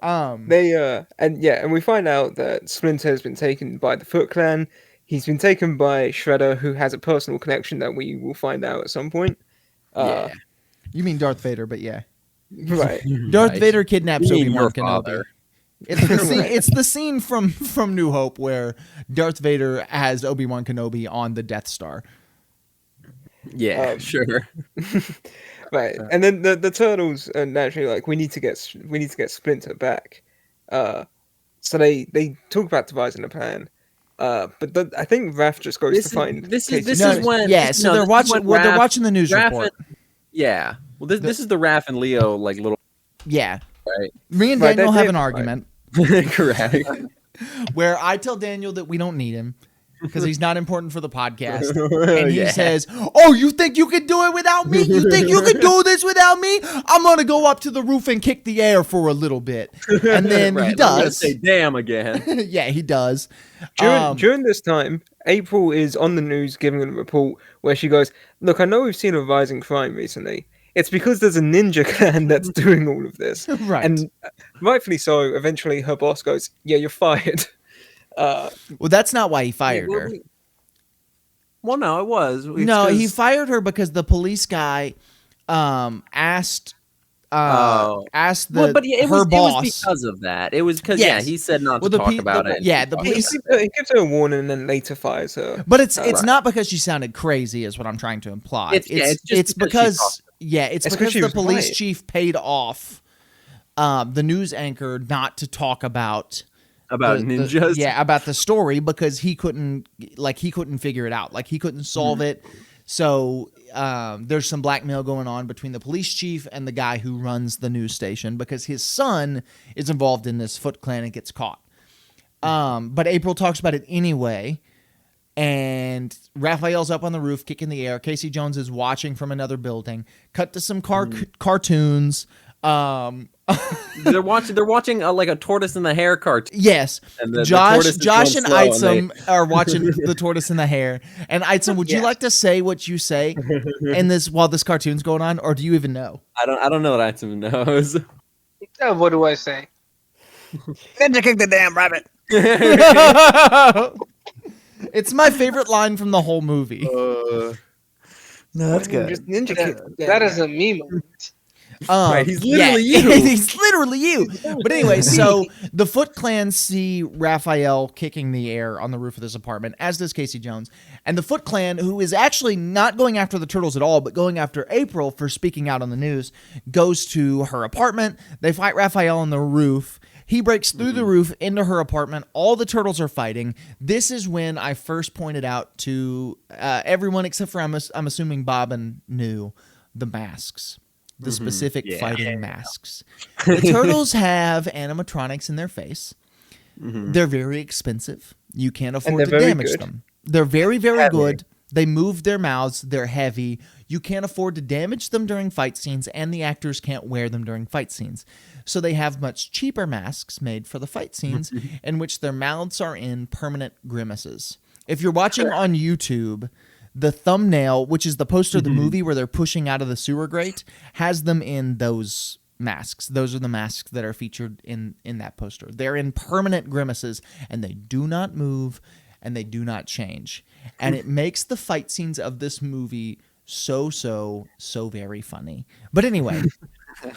And we find out that Splinter has been taken by the Foot Clan. He's been taken by Shredder, who has a personal connection that we will find out at some point. Yeah. You mean Darth Vader, but yeah. Right. Darth Right. Vader kidnaps You mean Obi-Wan your Kenobi. father. It's the scene from New Hope where Darth Vader has Obi-Wan Kenobi on the Death Star. Yeah, sure. Right. And then the turtles are naturally like, we need to get Splinter back. So they talk about devising a plan. But I think Raph just goes to find this Casey is Jones. when Yeah, so they're watching. Well, they're watching the news Raph report. Yeah. Well, this is the Raph and Leo like little Yeah, right. me and Right, Daniel they- have an right. argument Correct. where I tell Daniel that we don't need him because he's not important for the podcast, and he Yeah. says, "Oh, you think you can do it without me? You think you can do this without me? I'm gonna go up to the roof and kick the air for a little bit," and then Right. he I'm gonna does. say damn again. Yeah, he does. During this time, April is on the news giving a report where she goes, "Look, I know we've seen a rise in crime recently. It's because there's a ninja clan that's doing all of this." Right. And rightfully so, eventually her boss goes, "Yeah, you're fired." Well, that's not why he fired Well, her. Well, no, it was. It's No, he 'cause- fired her because the police guy asked Oh. the Well, but yeah, it her was boss. because of that. It was because Yes. he said not Well, to the talk pe- about the- it. yeah, the He police- gives her a warning and then later fires her. But it's Right. not because she sounded crazy, is what I'm trying to imply. It's- yeah, it's just because she talked. It's It's 'cause because she the was police quiet. chief paid off the news anchor not to talk about About the- ninjas. about the story because he couldn't figure it out. Like he couldn't solve it. So there's some blackmail going on between the police chief and the guy who runs the news station because his son is involved in this Foot Clan and gets caught. But April talks about it anyway. And Raphael's up on the roof, kicking the air. Casey Jones is watching from another building. Cut to some cartoons. They're watching like a tortoise in the hare cartoon. Yes, And the Josh tortoise is and going slow and Aitesam are watching the tortoise in the hare. And Aitesam, would you like to say what you say in this while this cartoon's going on, or do you even know? I don't know what Aitesam knows. What do I say? Ninja kick the damn rabbit. It's my favorite line from the whole movie. No, that's Bobbin good. just ninja kicked the That dead is man. a me moment. Right, he's literally you. He's literally you. But anyway, so the Foot Clan see Raphael kicking the air on the roof of this apartment, as does Casey Jones. And the Foot Clan, who is actually not going after the turtles at all, but going after April for speaking out on the news, goes to her apartment. They fight Raphael on the roof. He breaks through the roof into her apartment. All the turtles are fighting. This is when I first pointed out to everyone, except for I'm assuming Bobbin knew, the masks. The specific fighting masks. The turtles have animatronics in their face. They're very expensive. You can't afford to damage them. They're very, very good. They move their mouths. They're heavy. You can't afford to damage them during fight scenes, and the actors can't wear them during fight scenes. So they have much cheaper masks made for the fight scenes in which their mouths are in permanent grimaces. If you're watching on YouTube, the thumbnail, which is the poster of the movie where they're pushing out of the sewer grate, has them in those masks. Those are the masks that are featured in that poster. They're in permanent grimaces, and they do not move, and they do not change. And it makes the fight scenes of this movie so very funny. But anyway, the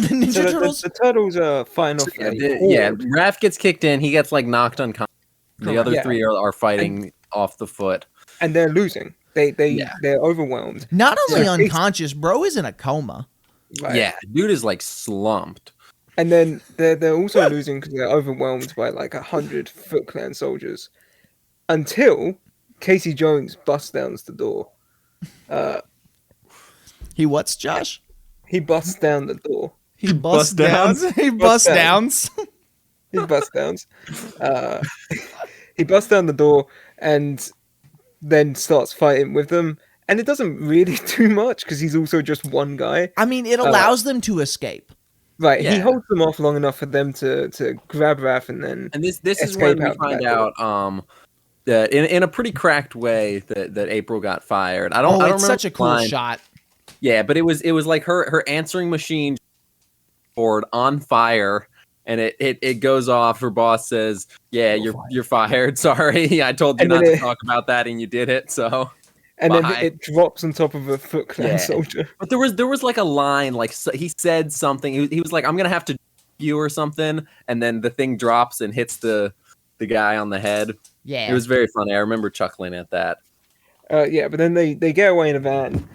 Ninja Turtles. The turtles are fighting off. Raph gets kicked in. He gets like knocked unconscious. The other three are fighting off the foot, and they're losing. They're overwhelmed. Not only unconscious, bro is in a coma. Right. Yeah, dude is like slumped. And then they're also losing because they're overwhelmed by like 100 Foot Clan soldiers. Until Casey Jones busts down the door. He what's Josh? He busts down the door. He busts down. He busts down. He busts down. He busts down the door and then starts fighting with them. And it doesn't really do much because he's also just one guy. I mean, it allows them to escape. Right, Yeah. he holds them off long enough for them to grab Raph and then. And this is when we find out that in a pretty cracked way that April got fired. I don't remember such a cool line. shot. Yeah, but it was like her answering machine board on fire. And it goes off. Her boss says, "Yeah, you're fired. Sorry, I told you not to talk about that, and you did it." So, and then it drops on top of a Foot Clan soldier. But there was like a line, like he said something. He was like, "I'm gonna have to you or something," and then the thing drops and hits the guy on the head. Yeah, it was very funny. I remember chuckling at that. But then they get away in a van,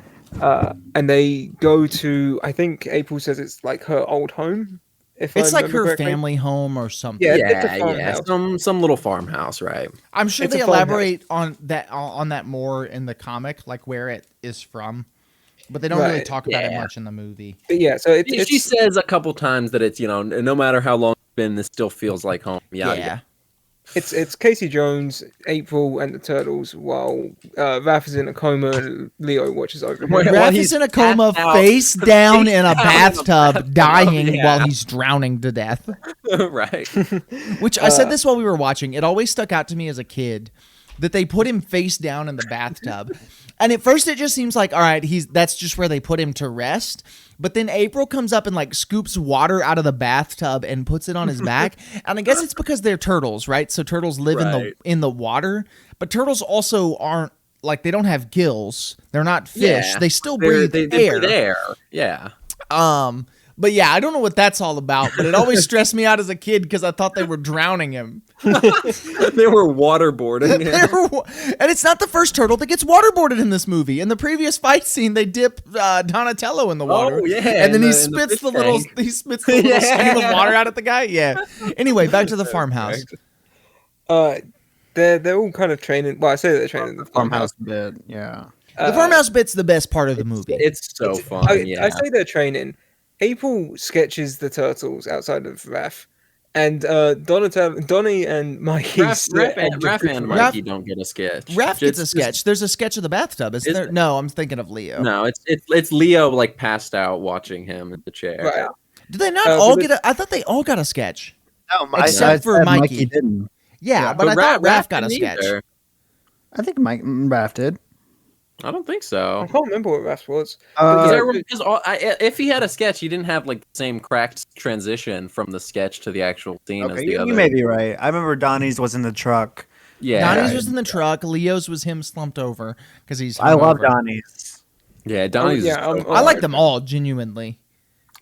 and they go to. I think April says it's like her old home. It's like her family home or something. Yeah, some little farmhouse, right? I'm sure they elaborate on that more in the comic, like where it is from, but they don't really talk about it much in the movie. But yeah, so she says a couple times that it's no matter how long it's been, this still feels like home. Yeah. It's Casey Jones, April, and the Turtles, while Raph is in a coma and Leo watches over him. Raph is in a coma, face down in a bathtub, dying while he's drowning to death. Right. Which I said this while we were watching. It always stuck out to me as a kid that they put him face down in the bathtub. And at first it just seems like, all right, that's just where they put him to rest. But then April comes up and like scoops water out of the bathtub and puts it on his back. And I guess it's because they're turtles, right? So turtles live in the water, but turtles also aren't like, they don't have gills. They're not fish. Yeah. They still breathe air. They breathe air. Yeah. But yeah, I don't know what that's all about, but it always stressed me out as a kid because I thought they were drowning him. They were waterboarding him. And it's not the first turtle that gets waterboarded in this movie. In the previous fight scene, they dip Donatello in the water. Oh, yeah. And then he spits the little stream of water out at the guy. Yeah. Anyway, back to the farmhouse. They're all kind of training. Well, I say they're training the farmhouse bit. Yeah. The farmhouse bit's the best part of the movie. It's so fun. I say they're training. April sketches the turtles outside of Raph, and Donnie and Mikey. Raph and Mikey don't get a sketch. Raph gets a sketch. There's a sketch of the bathtub, isn't there? No, I'm thinking of Leo. No, it's Leo like passed out watching him in the chair. Right. Did they not all get I thought they all got a sketch. No, except for Mikey. didn't. Yeah, but I thought Raph got a sketch. I think Raph did. I don't think so. I can't remember what Raph was. If he had a sketch, he didn't have like the same cracked transition from the sketch to the actual scene as the other. You may be right. I remember Donnie's was in the truck. Yeah, Donnie's was in the truck. Leo's was him slumped over because he's. I love Donnie's. Yeah, Donnie's. I like them all genuinely.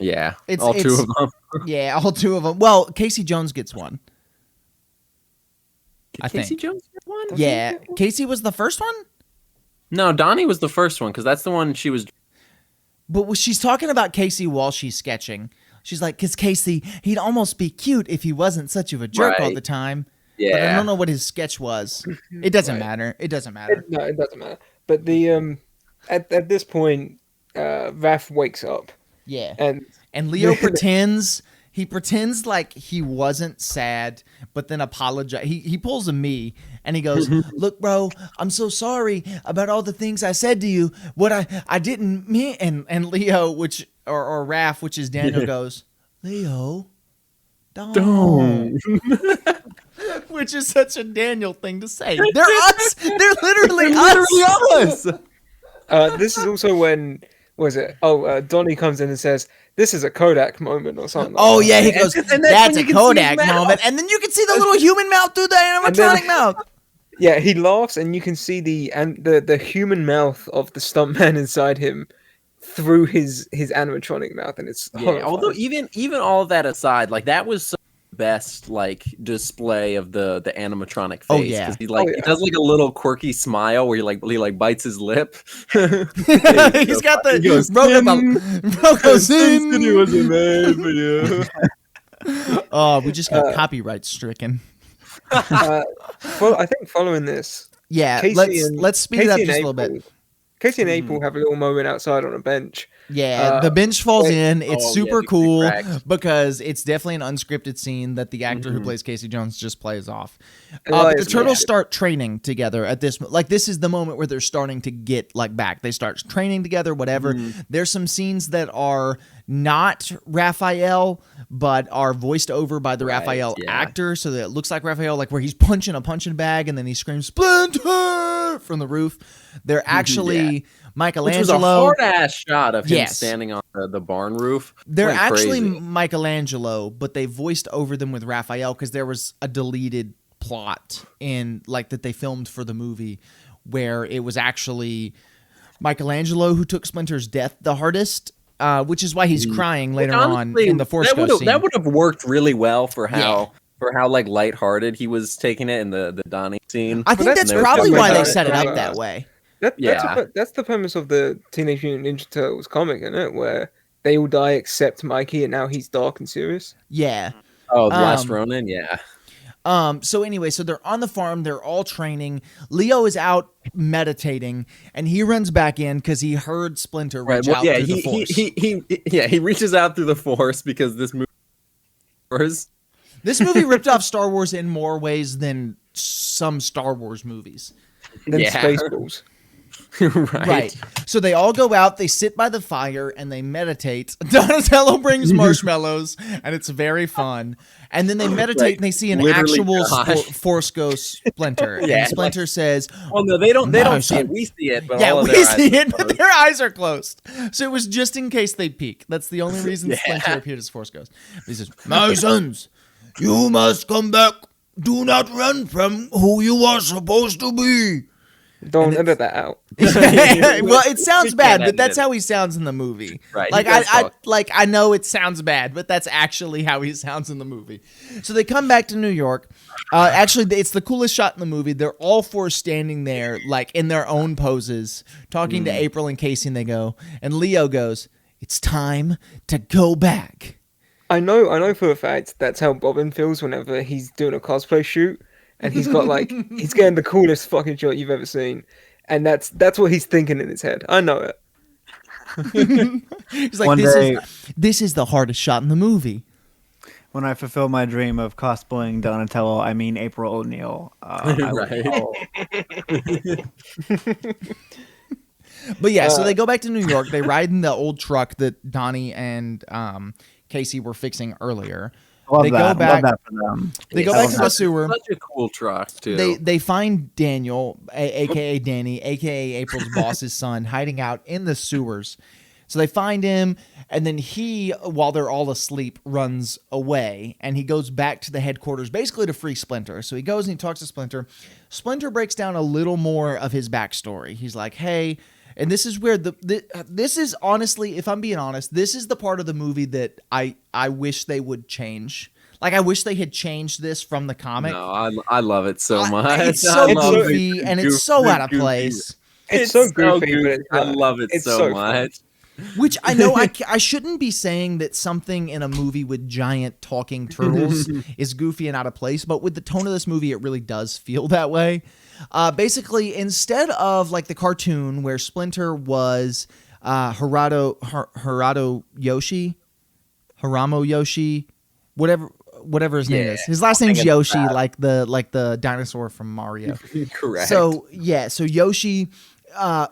Yeah, It's all two of them. Yeah, all two of them. Well, Casey Jones gets one. I Casey think. Jones get one? Yeah, Casey was the first one. No, Donnie was the first one because that's the one she was. But she's talking about Casey while she's sketching. She's like, because Casey, he'd almost be cute if he wasn't such of a jerk all the time. Yeah. But I don't know what his sketch was. It doesn't matter. It doesn't matter. No, it doesn't matter. But the at this point, Raph wakes up. Yeah. And Leo pretends like he wasn't sad, but then apologize. He pulls a me and he goes, "Look, bro, I'm so sorry about all the things I said to you. What I didn't mean." And Leo, or Raph, which is Daniel, goes, "Leo, don't." Which is such a Daniel thing to say. They're us. They're literally us. this is also when Donnie comes in and says, "This is a Kodak moment" or something. Oh like yeah, that. he goes, And "That's a when you can see Kodak his mouth. moment," and then you can see the little human mouth through the animatronic mouth. Yeah, he laughs, and you can see the human mouth of the stuntman inside him through his animatronic mouth, and it's horrifying. Although even all of that aside, like that was the best like display of the animatronic face. Oh, yeah. 'Cause he does like a little quirky smile where he bites his lip. He's got the Roko's in. wasn't made for you. Oh, we just got copyright stricken. I think following this, Yeah, Casey let's speed it up just a little bit. Casey and April have a little moment outside on a bench. Yeah, the bench falls in. It's super cool cracked. because it's definitely an unscripted scene that the actor who plays Casey Jones just plays off. Elias The turtles Mann. start training together at this. Like this is the moment where they're starting to get like back. They start training together. Whatever. There's some scenes that are not Raphael, but are voiced over by the Raphael actor, so that it looks like Raphael, like where he's punching a punching bag and then he screams "Splinter" from the roof. They're actually Michelangelo. Which was a hard ass shot of him Yes. standing on the barn roof. They're Went actually crazy. Michelangelo, but they voiced over them with Raphael because there was a deleted plot in like that they filmed for the movie where it was actually Michelangelo who took Splinter's death the hardest, which is why he's crying later on in the Force Ghost scene. That would have worked really well for how like lighthearted he was taking it in the Donnie scene. I think Well, that's that's probably why they about set it it. up that way. That's the premise of the Teenage Mutant Ninja Turtles comic, isn't it? Where they all die except Mikey, and now he's dark and serious. Yeah. Oh, the Last Ronin, yeah. So anyway, so they're on the farm, they're all training. Leo is out meditating, and he runs back in because he heard Splinter reach out through the Force. He reaches out through the Force because this movie. This movie ripped off Star Wars in more ways than some Star Wars movies. Then Yeah. Spaceballs. Right. So they all go out, they sit by the fire, and they meditate. Donatello brings marshmallows, and it's very fun. And then they meditate, and they see an Literally, actual Josh. Force Ghost Splinter. Yeah, And Splinter says, Well, no, they don't. They No, don't see son. it. We see it, but yeah, all of we their eyes see are it, but closed. their eyes are closed. So it was just in case they peek. That's the only reason Yeah. Splinter appeared as Force Ghost. He says, "My sons, you must come back. Do not run from who you are supposed to be." Don't edit that out. Well, it sounds We bad, can't but edit that's it. how he sounds in the movie. Right, Like he does I talk. I know it sounds bad, but that's actually how he sounds in the movie. So they come back to New York. Actually, it's the coolest shot in the movie. They're all four standing there, like in their own poses, talking to April and Casey, and they go, and Leo goes, "It's time to go back." I know for a fact that's how Bobbin feels whenever he's doing a cosplay shoot, and he's got like he's getting the coolest fucking shot you've ever seen, and that's what he's thinking in his head. I know it. He's like, One day- this is the hardest shot in the movie. When I fulfill my dream of cosplaying Donatello, I mean April O'Neil. I will- But yeah, so they go back to New York. They ride in the old truck that Donnie and Casey were fixing earlier. Love They that. go back. Love that for them. They go I back love to that. the sewer. Such a cool truck too. They find Daniel, aka Danny, aka April's boss's son, hiding out in the sewers. So they find him, and then he, while they're all asleep, runs away, and he goes back to the headquarters, basically to free Splinter. So he goes and he talks to Splinter. Splinter breaks down a little more of his backstory. He's like, "Hey, And this is where this is honestly, if I'm being honest, this is the part of the movie that I wish they would change. Like, I wish they had changed this from the comic. No, I love it so much. It's so goofy, and it's so out of goofy. place. It's so goofy, but I love it so much. Which I know I shouldn't be saying that something in a movie with giant talking turtles is goofy and out of place, but with the tone of this movie, it really does feel that way. Basically, instead of like the cartoon where Splinter was Haramo Yoshi, whatever his name is. His last name's Yoshi, like the dinosaur from Mario. Correct. So Yoshi,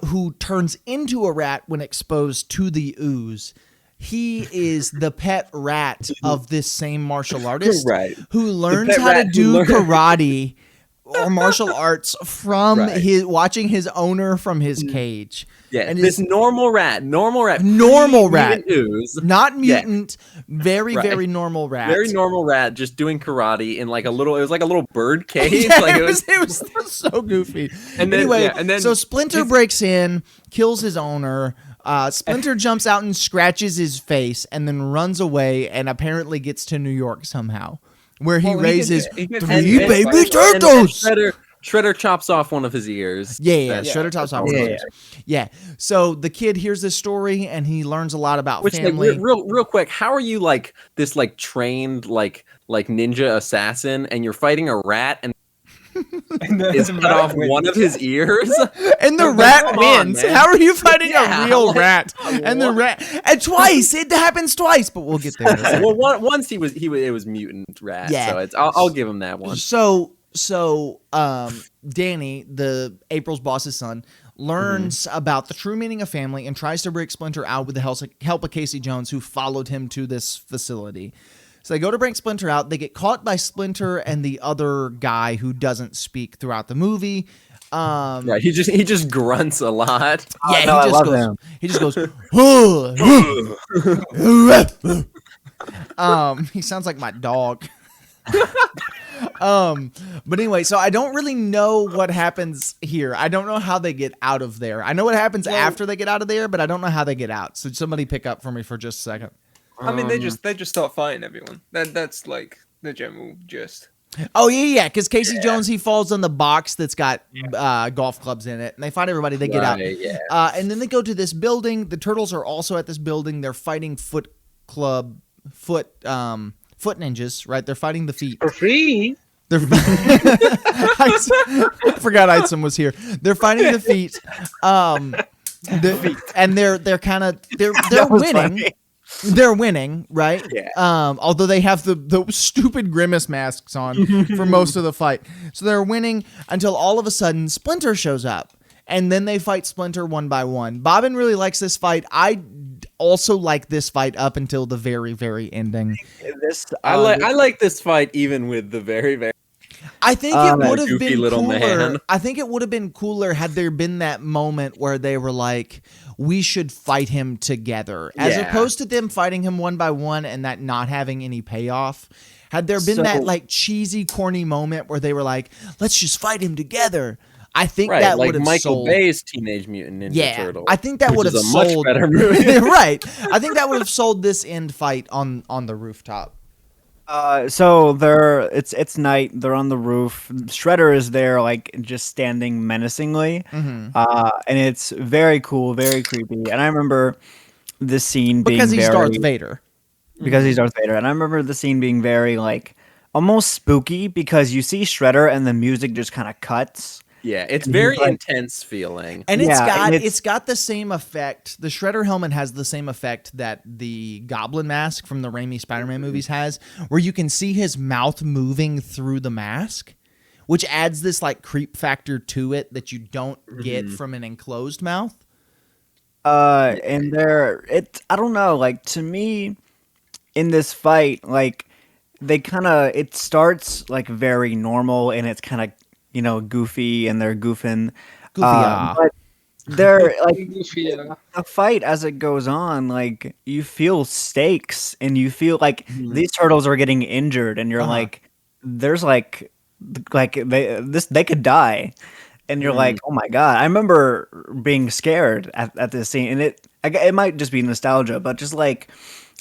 who turns into a rat when exposed to the ooze, he is the pet rat of this same martial artist, right? Who learns how to do karate or martial arts from watching his owner from his cage. Yeah, and this normal rat, ooze, not mutant, very normal rat, very normal rat, just doing karate in like it was like a little bird cage. Yeah, like it was so goofy. And then, anyway, so Splinter breaks in, kills his owner. Splinter jumps out and scratches his face, and then runs away, and apparently gets to New York somehow, where he raises 3 baby turtles. Shredder chops off one of his ears. Yeah. Shredder chops off one of his ears. Yeah. So the kid hears this story and he learns a lot about family. Like, real quick, how are you like this like trained like ninja assassin and you're fighting a rat and is cut off one of his ears? And the rat wins. How are you fighting a real rat? And the rat, and twice it happens twice, but we'll get there. Well, once it was mutant rat. Yeah. So I'll give him that one. So Danny, April's boss's son, learns about the true meaning of family and tries to break Splinter out with the help of Casey Jones, who followed him to this facility. So they go to break Splinter out. They get caught by Splinter and the other guy who doesn't speak throughout the movie. Right, he just grunts a lot. Yeah, he just goes. He sounds like my dog. But anyway, so I don't really know what happens here. I don't know how they get out of there. I know what happens after they get out of there, but I don't know how they get out. So somebody pick up for me for just a second. I mean, they just start fighting everyone. That's like the general gist. Oh yeah, because Casey Jones, he falls on the box that's got golf clubs in it, and they fight everybody. They get out, and then they go to this building. The turtles are also at this building. They're fighting foot ninjas, right? They're fighting the feet for free. I forgot Aitesam was here. They're fighting the feet, and they're kind of they're winning. Funny. They're winning, right? Yeah. Although they have the stupid grimace masks on for most of the fight, so they're winning until all of a sudden Splinter shows up, and then they fight Splinter one by one. Bobbin really likes this fight. I also like this fight up until the very, very ending. I like this fight even with the very, very. I think it would have been little cooler. Man. I think it would have been cooler had there been that moment where they were like, we should fight him together, as opposed to them fighting him one by one and that not having any payoff. Had there been that like cheesy, corny moment where they were like, let's just fight him together. I think that would have Michael sold. Bay's Teenage Mutant Ninja Turtle. I think that would have sold. Much better movie. Right. I think that would have sold this end fight on the rooftop. So it's night. They're on the roof. Shredder is there, like just standing menacingly, and it's very cool, very creepy. And I remember this scene being because he's Darth Vader. Because he's Darth Vader, and I remember the scene being very like almost spooky because you see Shredder and the music just kind of cuts. Yeah, it's very intense feeling. And it's got the same effect. The Shredder helmet has the same effect that the Goblin mask from the Raimi Spider-Man movies has, where you can see his mouth moving through the mask, which adds this like creep factor to it that you don't get from an enclosed mouth. And I don't know, like to me in this fight, like it starts like very normal and it's kind of, you know, goofy and they're goofing. But they're like the fight as it goes on, like you feel stakes and you feel like these turtles are getting injured and you're like, there's they could die. and you're like, oh my god. I remember being scared at this scene, and it might just be nostalgia, but just like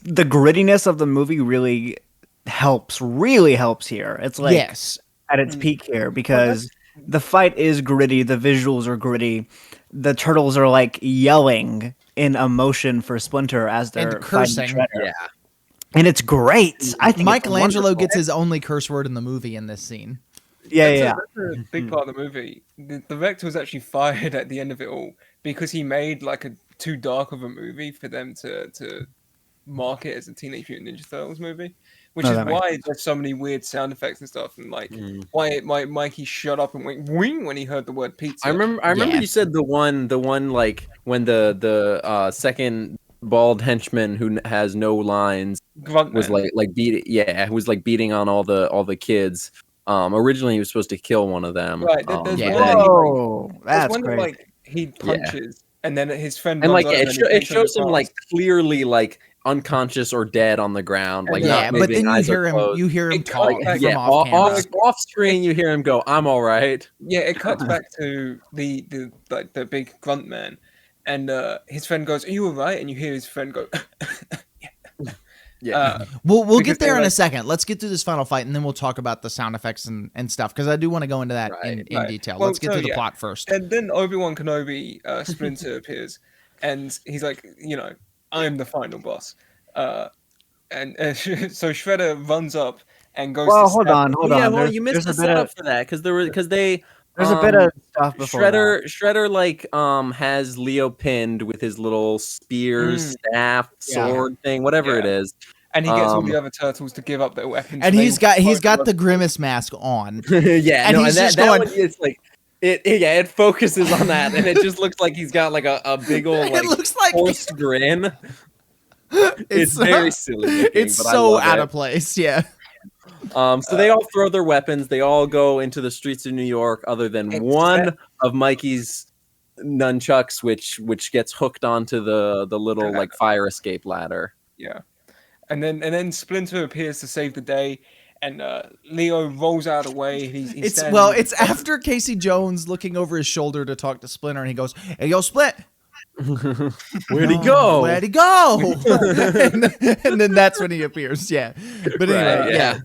the grittiness of the movie really helps here. It's like Yes. at its peak here because the fight is gritty, the visuals are gritty, the turtles are like yelling in emotion for Splinter as they're And cursing. fighting Shredder. Yeah. And it's great. I think Michelangelo it's gets his only curse word in the movie in this scene. yeah. That's a big part of the movie. The director was actually fired at the end of it all because he made like a too dark of a movie for them to market as a Teenage Mutant Ninja Turtles movie, which is why there's so many weird sound effects and stuff, and like why Mikey shut up and went wing when he heard the word pizza. I remember you said the one like when the second bald henchman who has no lines was like beating on all the kids. Originally he was supposed to kill one of them. Right. That's great. Like he punches and then his friend and like it shows him like clearly like unconscious or dead on the ground, like not moving, but then eyes are closed. you hear him talk from off screen. You hear him go, "I'm all right." Yeah, it cuts back to the big grunt man, and his friend goes, "Are you all right?" And you hear his friend go, "Yeah." We'll get there in a second. Let's get through this final fight, and then we'll talk about the sound effects and stuff because I do want to go into that in detail. Let's get through the plot first. And then Obi-Wan Kenobi, Splinter appears, and he's like, I'm the final boss. So Shredder runs up and goes. Well, hold on. Yeah, well, you missed the setup for that because there's a bit of stuff before Shredder like has Leo pinned with his little spear, staff, sword thing, whatever it is. And he gets all the other turtles to give up their weapons. And he's got the grimace mask on. It's like it focuses on that, and it just looks like he's got like a big old like, it looks like forced grin. It's very silly. It's so out of place. Yeah. So they all throw their weapons. They all go into the streets of New York, other than one of Mikey's nunchucks, which gets hooked onto the little like fire escape ladder. Yeah, and then Splinter appears to save the day, and Leo rolls out of the way. It's after Casey Jones looking over his shoulder to talk to Splinter, and he goes, "Hey, yo, Split." Where'd he go? and then that's when he appears. Yeah, but anyway,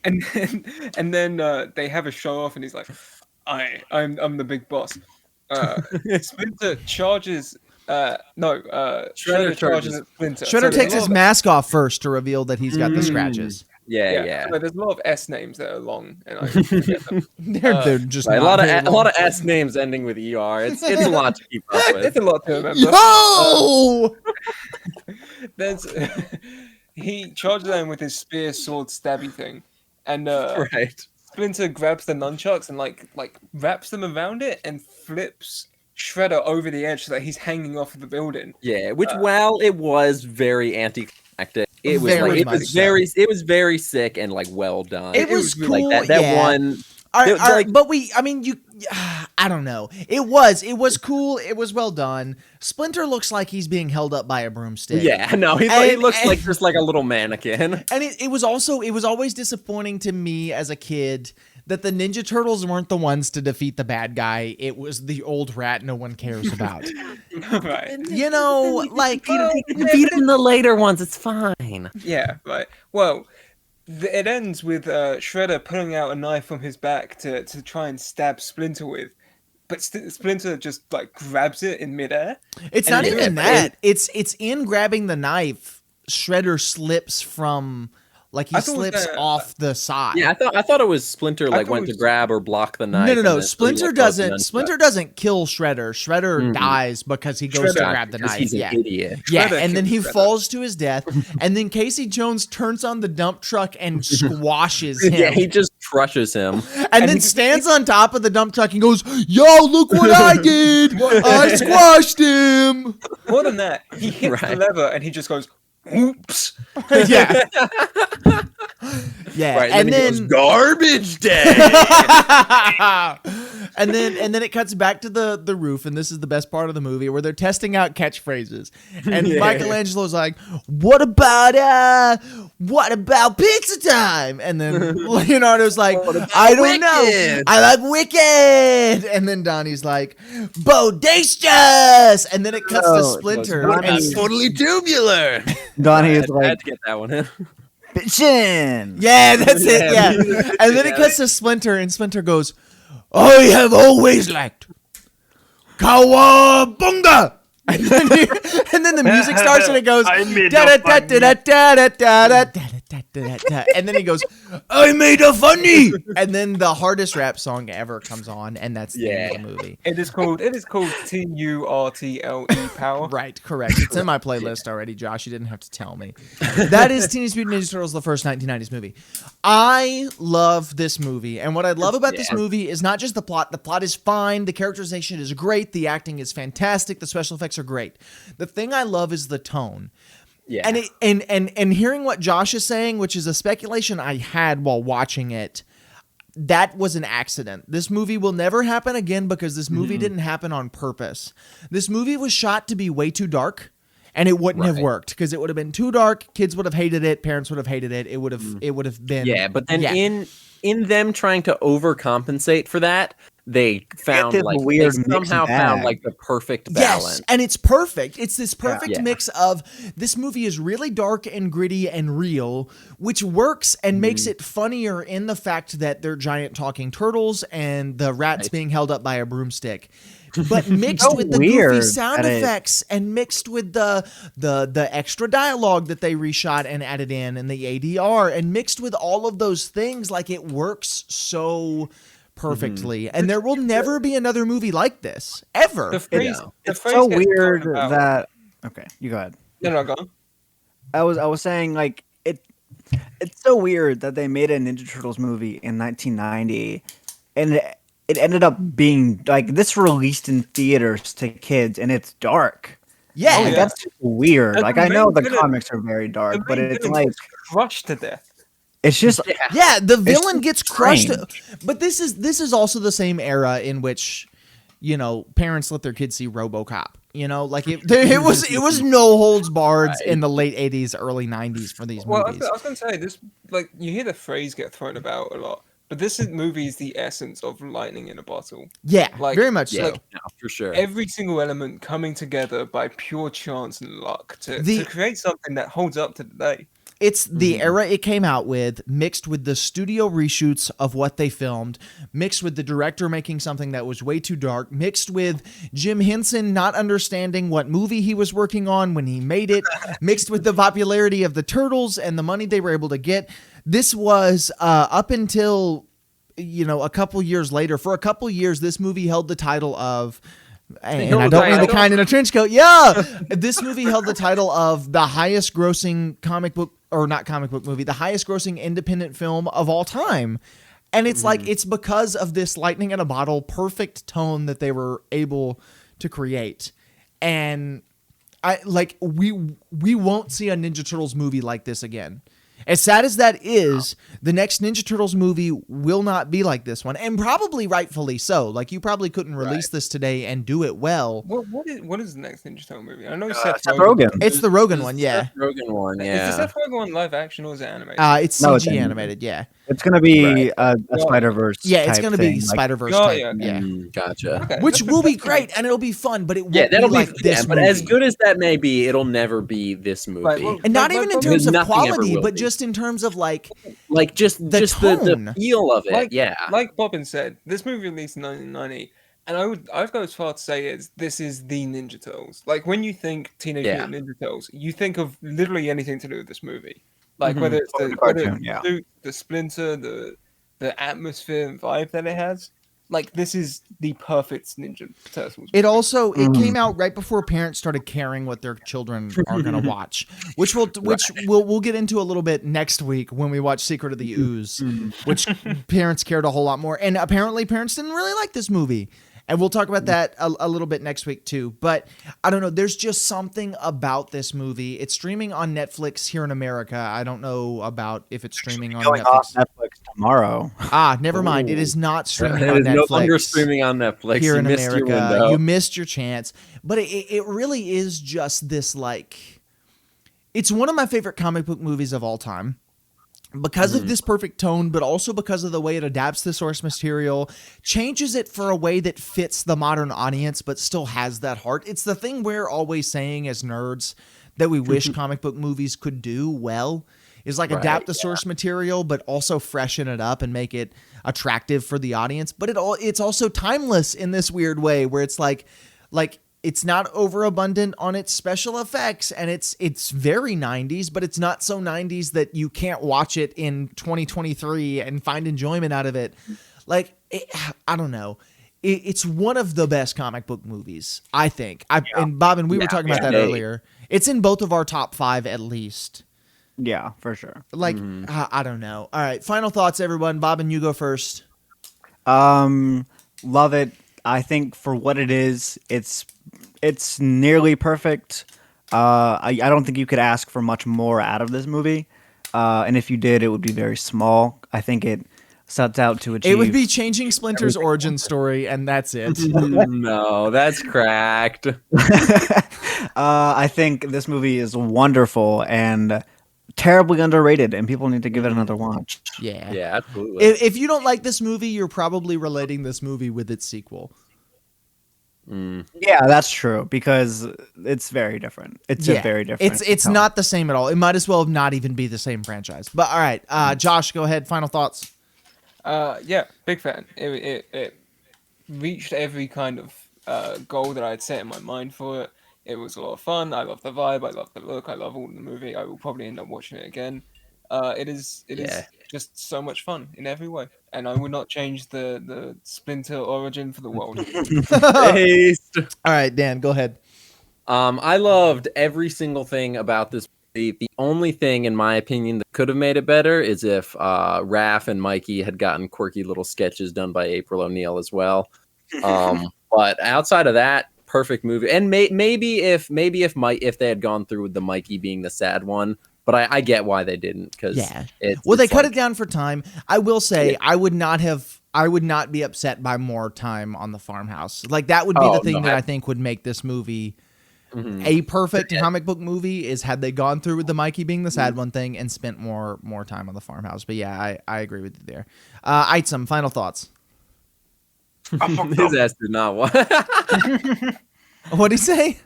and then they have a show off, and he's like, I'm the big boss. Splinter charges. Shredder charges at Splinter. Shredder takes his mask off first to reveal that he's got the scratches. Yeah. So there's a lot of S names that are long, and I forget them. They're just a lot of S names ending with ER. It's a lot to keep up with. It's a lot to remember. Yo! He charges them with his spear, sword, stabby thing, and Splinter grabs the nunchucks and like wraps them around it and flips Shredder over the edge so that he's hanging off of the building. Yeah, which while it was very anticlimactic, it was very sick and like well done. It was cool. Like that one. I don't know. It was cool. It was well done. Splinter looks like he's being held up by a broomstick. Yeah, no, he looks like just like a little mannequin. And it was always disappointing to me as a kid that the Ninja Turtles weren't the ones to defeat the bad guy. It was the old rat no one cares about. Right. Like defeat him in the later ones. It's fine. Yeah, right. Well, it ends with Shredder pulling out a knife from his back to try and stab Splinter with, but Splinter just like grabs it in midair. It's not even that. It's in grabbing the knife. Shredder slips from. Like he slips off the side. Yeah, I thought it was Splinter went to grab or block the knife. No. Splinter doesn't kill Shredder. Shredder dies because he goes to grab the knife. He's an idiot. Yeah, and then he falls to his death. And then Casey Jones turns on the dump truck and squashes him. Yeah, he just crushes him. And then stands on top of the dump truck and goes, "Yo, look what I did! I squashed him." More than that, he hits the lever and he just goes, "Oops." Yeah. Yeah. Right, and then he goes, "Garbage day." And then it cuts back to the roof, and this is the best part of the movie where they're testing out catchphrases. And Michelangelo's like, "What about pizza time?" And then Leonardo's like, "I don't know. I like Wicked." And then Donnie's like, "Bodacious." And then it cuts to Splinter. What about totally tubular? Donnie is I like, had to get that one in. bitchin'. Yeah, that's it. Yeah. And then it cuts to Splinter, and Splinter goes, "I have always liked Cowabunga." And then the music starts and it goes, and then he goes, "I made a funny." And then the hardest rap song ever comes on, and that's the end of the movie. It is called TURTLE Power. Right, correct. It's in my playlist already, Josh. You didn't have to tell me. That is Teenage Mutant Ninja Turtles, the first 1990s movie. I love this movie, and what I love about this movie is not just the plot. The plot is fine. The characterization is great. The acting is fantastic. The special effects are great. The thing I love is the tone. Yeah. And hearing what Josh is saying, which is a speculation I had while watching it, that was an accident. This movie will never happen again because this movie didn't happen on purpose. This movie was shot to be way too dark, and it wouldn't have worked because it would have been too dark. Kids would have hated it. Parents would have hated it. It would have been. Yeah, but then in them trying to overcompensate for that, they found weird somehow found like the perfect balance. Yes, and it's perfect. It's this perfect mix of this movie is really dark and gritty and real, which works and makes it funnier in the fact that they're giant talking turtles and the rat's being held up by a broomstick. But mixed with the goofy sound effects and mixed with the extra dialogue that they reshot and added in and the ADR and mixed with all of those things, like it works so perfectly. And there will never be another movie like this ever. It's so weird that. Okay, you go ahead. No, go on. I was saying like it's so weird that they made a Ninja Turtles movie in 1990, and it ended up being like this released in theaters to kids, and it's dark. Yeah, like, that's super weird. Like I know the comics are very dark, but it's like crushed to death. It's just the villain gets crushed. But this is also the same era in which parents let their kids see RoboCop. Like it was no holds barred in the late 80s, early 90s for these movies. I was going to say this, like you hear the phrase get thrown about a lot. But this movie is the essence of lightning in a bottle. Yeah, very much so. For sure. Every single element coming together by pure chance and luck to create something that holds up to today. It's the era it came out with, mixed with the studio reshoots of what they filmed, mixed with the director making something that was way too dark, mixed with Jim Henson not understanding what movie he was working on when he made it, mixed with the popularity of the Turtles and the money they were able to get. This was up until, a couple years later. For a couple years, this movie held the title of, and I don't mean the kind in a trench coat. Yeah, this movie held the title of the highest grossing the highest grossing independent film of all time. And it's like, it's because of this lightning in a bottle, perfect tone that they were able to create. And we won't see a Ninja Turtles movie like this again. As sad as that is, the next Ninja Turtles movie will not be like this one, and probably rightfully so. Like, you probably couldn't release this today and do it well. What is the next Ninja Turtle movie? I know Seth Rogen. It's the Rogen one, yeah. Seth Rogen one, yeah. Is the Seth Rogen one live action or is it animated? It's CG animated, yeah. It's going to be a Spider-Verse. Yeah, it's going to be Spider-Verse type. Yeah. Gotcha. Okay, which will be great, and it'll be fun, but it won't that'll be like this movie. But as good as that may be, it'll never be this movie. Right, and not even in terms of quality, but be. Just in terms of just the the feel of it. Like Bobbin said, this movie released in 1990, and I'd go as far to say this is the Ninja Turtles. Like when you think Teenage Mutant Ninja Turtles, you think of literally anything to do with this movie. Like whether it's the Splinter, the atmosphere and vibe that it has. Like this is the perfect Ninja Turtles. It came out right before parents started caring what their children are going to watch, which we'll get into a little bit next week when we watch Secret of the Ooze, which parents cared a whole lot more, and apparently parents didn't really like this movie. And we'll talk about that a little bit next week too. But I don't know. There's just something about this movie. It's streaming on Netflix here in America. I don't know about if it's streaming on going Netflix. off Netflix tomorrow. Never mind. It is not streaming on It is no Netflix. longer streaming on Netflix. Here You in missed your America. window. You missed your chance. But it really is just this, like, it's one of my favorite comic book movies of all time. Because of this perfect tone, but also because of the way it adapts the source material, changes it for a way that fits the modern audience, but still has that heart. It's the thing we're always saying as nerds that we wish comic book movies could do well, is like adapt the source material, but also freshen it up and make it attractive for the audience. But it's also timeless in this weird way where it's like it's not overabundant on its special effects, and it's very 90s, but it's not so 90s that you can't watch it in 2023 and find enjoyment out of it. Like, I don't know. It's one of the best comic book movies, I think. And Bobbin, we were talking about that earlier. It's in both of our top 5 at least. Yeah, for sure. Like, I don't know. All right, final thoughts, everyone. Bobbin, you go first. Love it. I think for what it is, it's nearly perfect. I don't think you could ask for much more out of this movie. And if you did, it would be very small. I think it sets out to achieve. It would be changing Splinter's origin story, and that's it. No, that's cracked. I think this movie is wonderful and terribly underrated, and people need to give it another watch. Yeah. Yeah, absolutely. If you don't like this movie, you're probably relating this movie with its sequel. Yeah, that's true, because it's very different. It's a very different. It's tone. not the same at all. It might as well not even be the same franchise. But all right, Josh, go ahead. Final thoughts. Yeah, big fan. It reached every kind of goal that I had set in my mind for it. It was a lot of fun. I love the vibe. I love the look. I love all the movie. I will probably end up watching it again. It is just so much fun in every way, and I would not change the Splinter origin for the world. All right, Dan, go ahead. I loved every single thing about this movie. The only thing, in my opinion, that could have made it better is if Raph and Mikey had gotten quirky little sketches done by April O'Neil as well. But outside of that, perfect movie. And maybe if they had gone through with the Mikey being the sad one. But I get why they didn't, because they cut it down for time. I will say I would not be upset by more time on the farmhouse. Like, that would be the thing that I think would make this movie a perfect comic book movie, is had they gone through with the Mikey being the sad one thing and spent more time on the farmhouse. But yeah, I agree with you there. Aitesam, final thoughts. His ass did not want. What'd he say?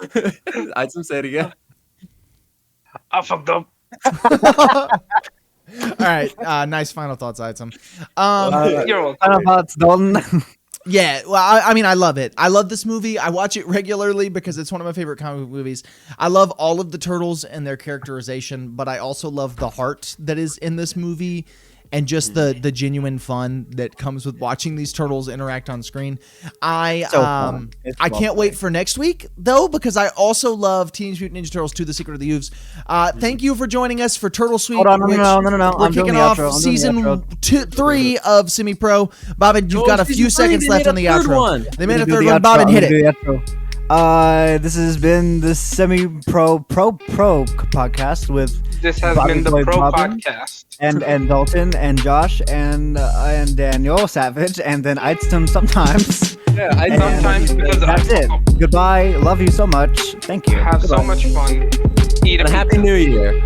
Aitesam, say it again. I fucked up. All right, nice final thoughts, Aitesam. You're welcome. Final thoughts, Dalton. Yeah, well, I mean, I love it. I love this movie. I watch it regularly because it's one of my favorite comic book movies. I love all of the turtles and their characterization, but I also love the heart that is in this movie and just the genuine fun that comes with watching these turtles interact on screen. I can't wait for next week, though, because I also love Teenage Mutant Ninja Turtles 2: The Secret of the Ooze. Thank you for joining us for Turtle Sweep. Hold on, no. We're kicking off season 3 of Semi-Pro. Bobbin, you've got a few seconds left on the outro. They made a third one. Bobbin, hit it. This has been the Semi-Pro podcast with. This has Bobbin, been the Boy, Pro Bobbin, Podcast. and Dalton and Josh and Daniel Savage, and then Aitesam sometimes. Yeah, sometimes, because that's it. Goodbye. Love you so much. Thank you. Have so much fun. Eat And a happy New Year.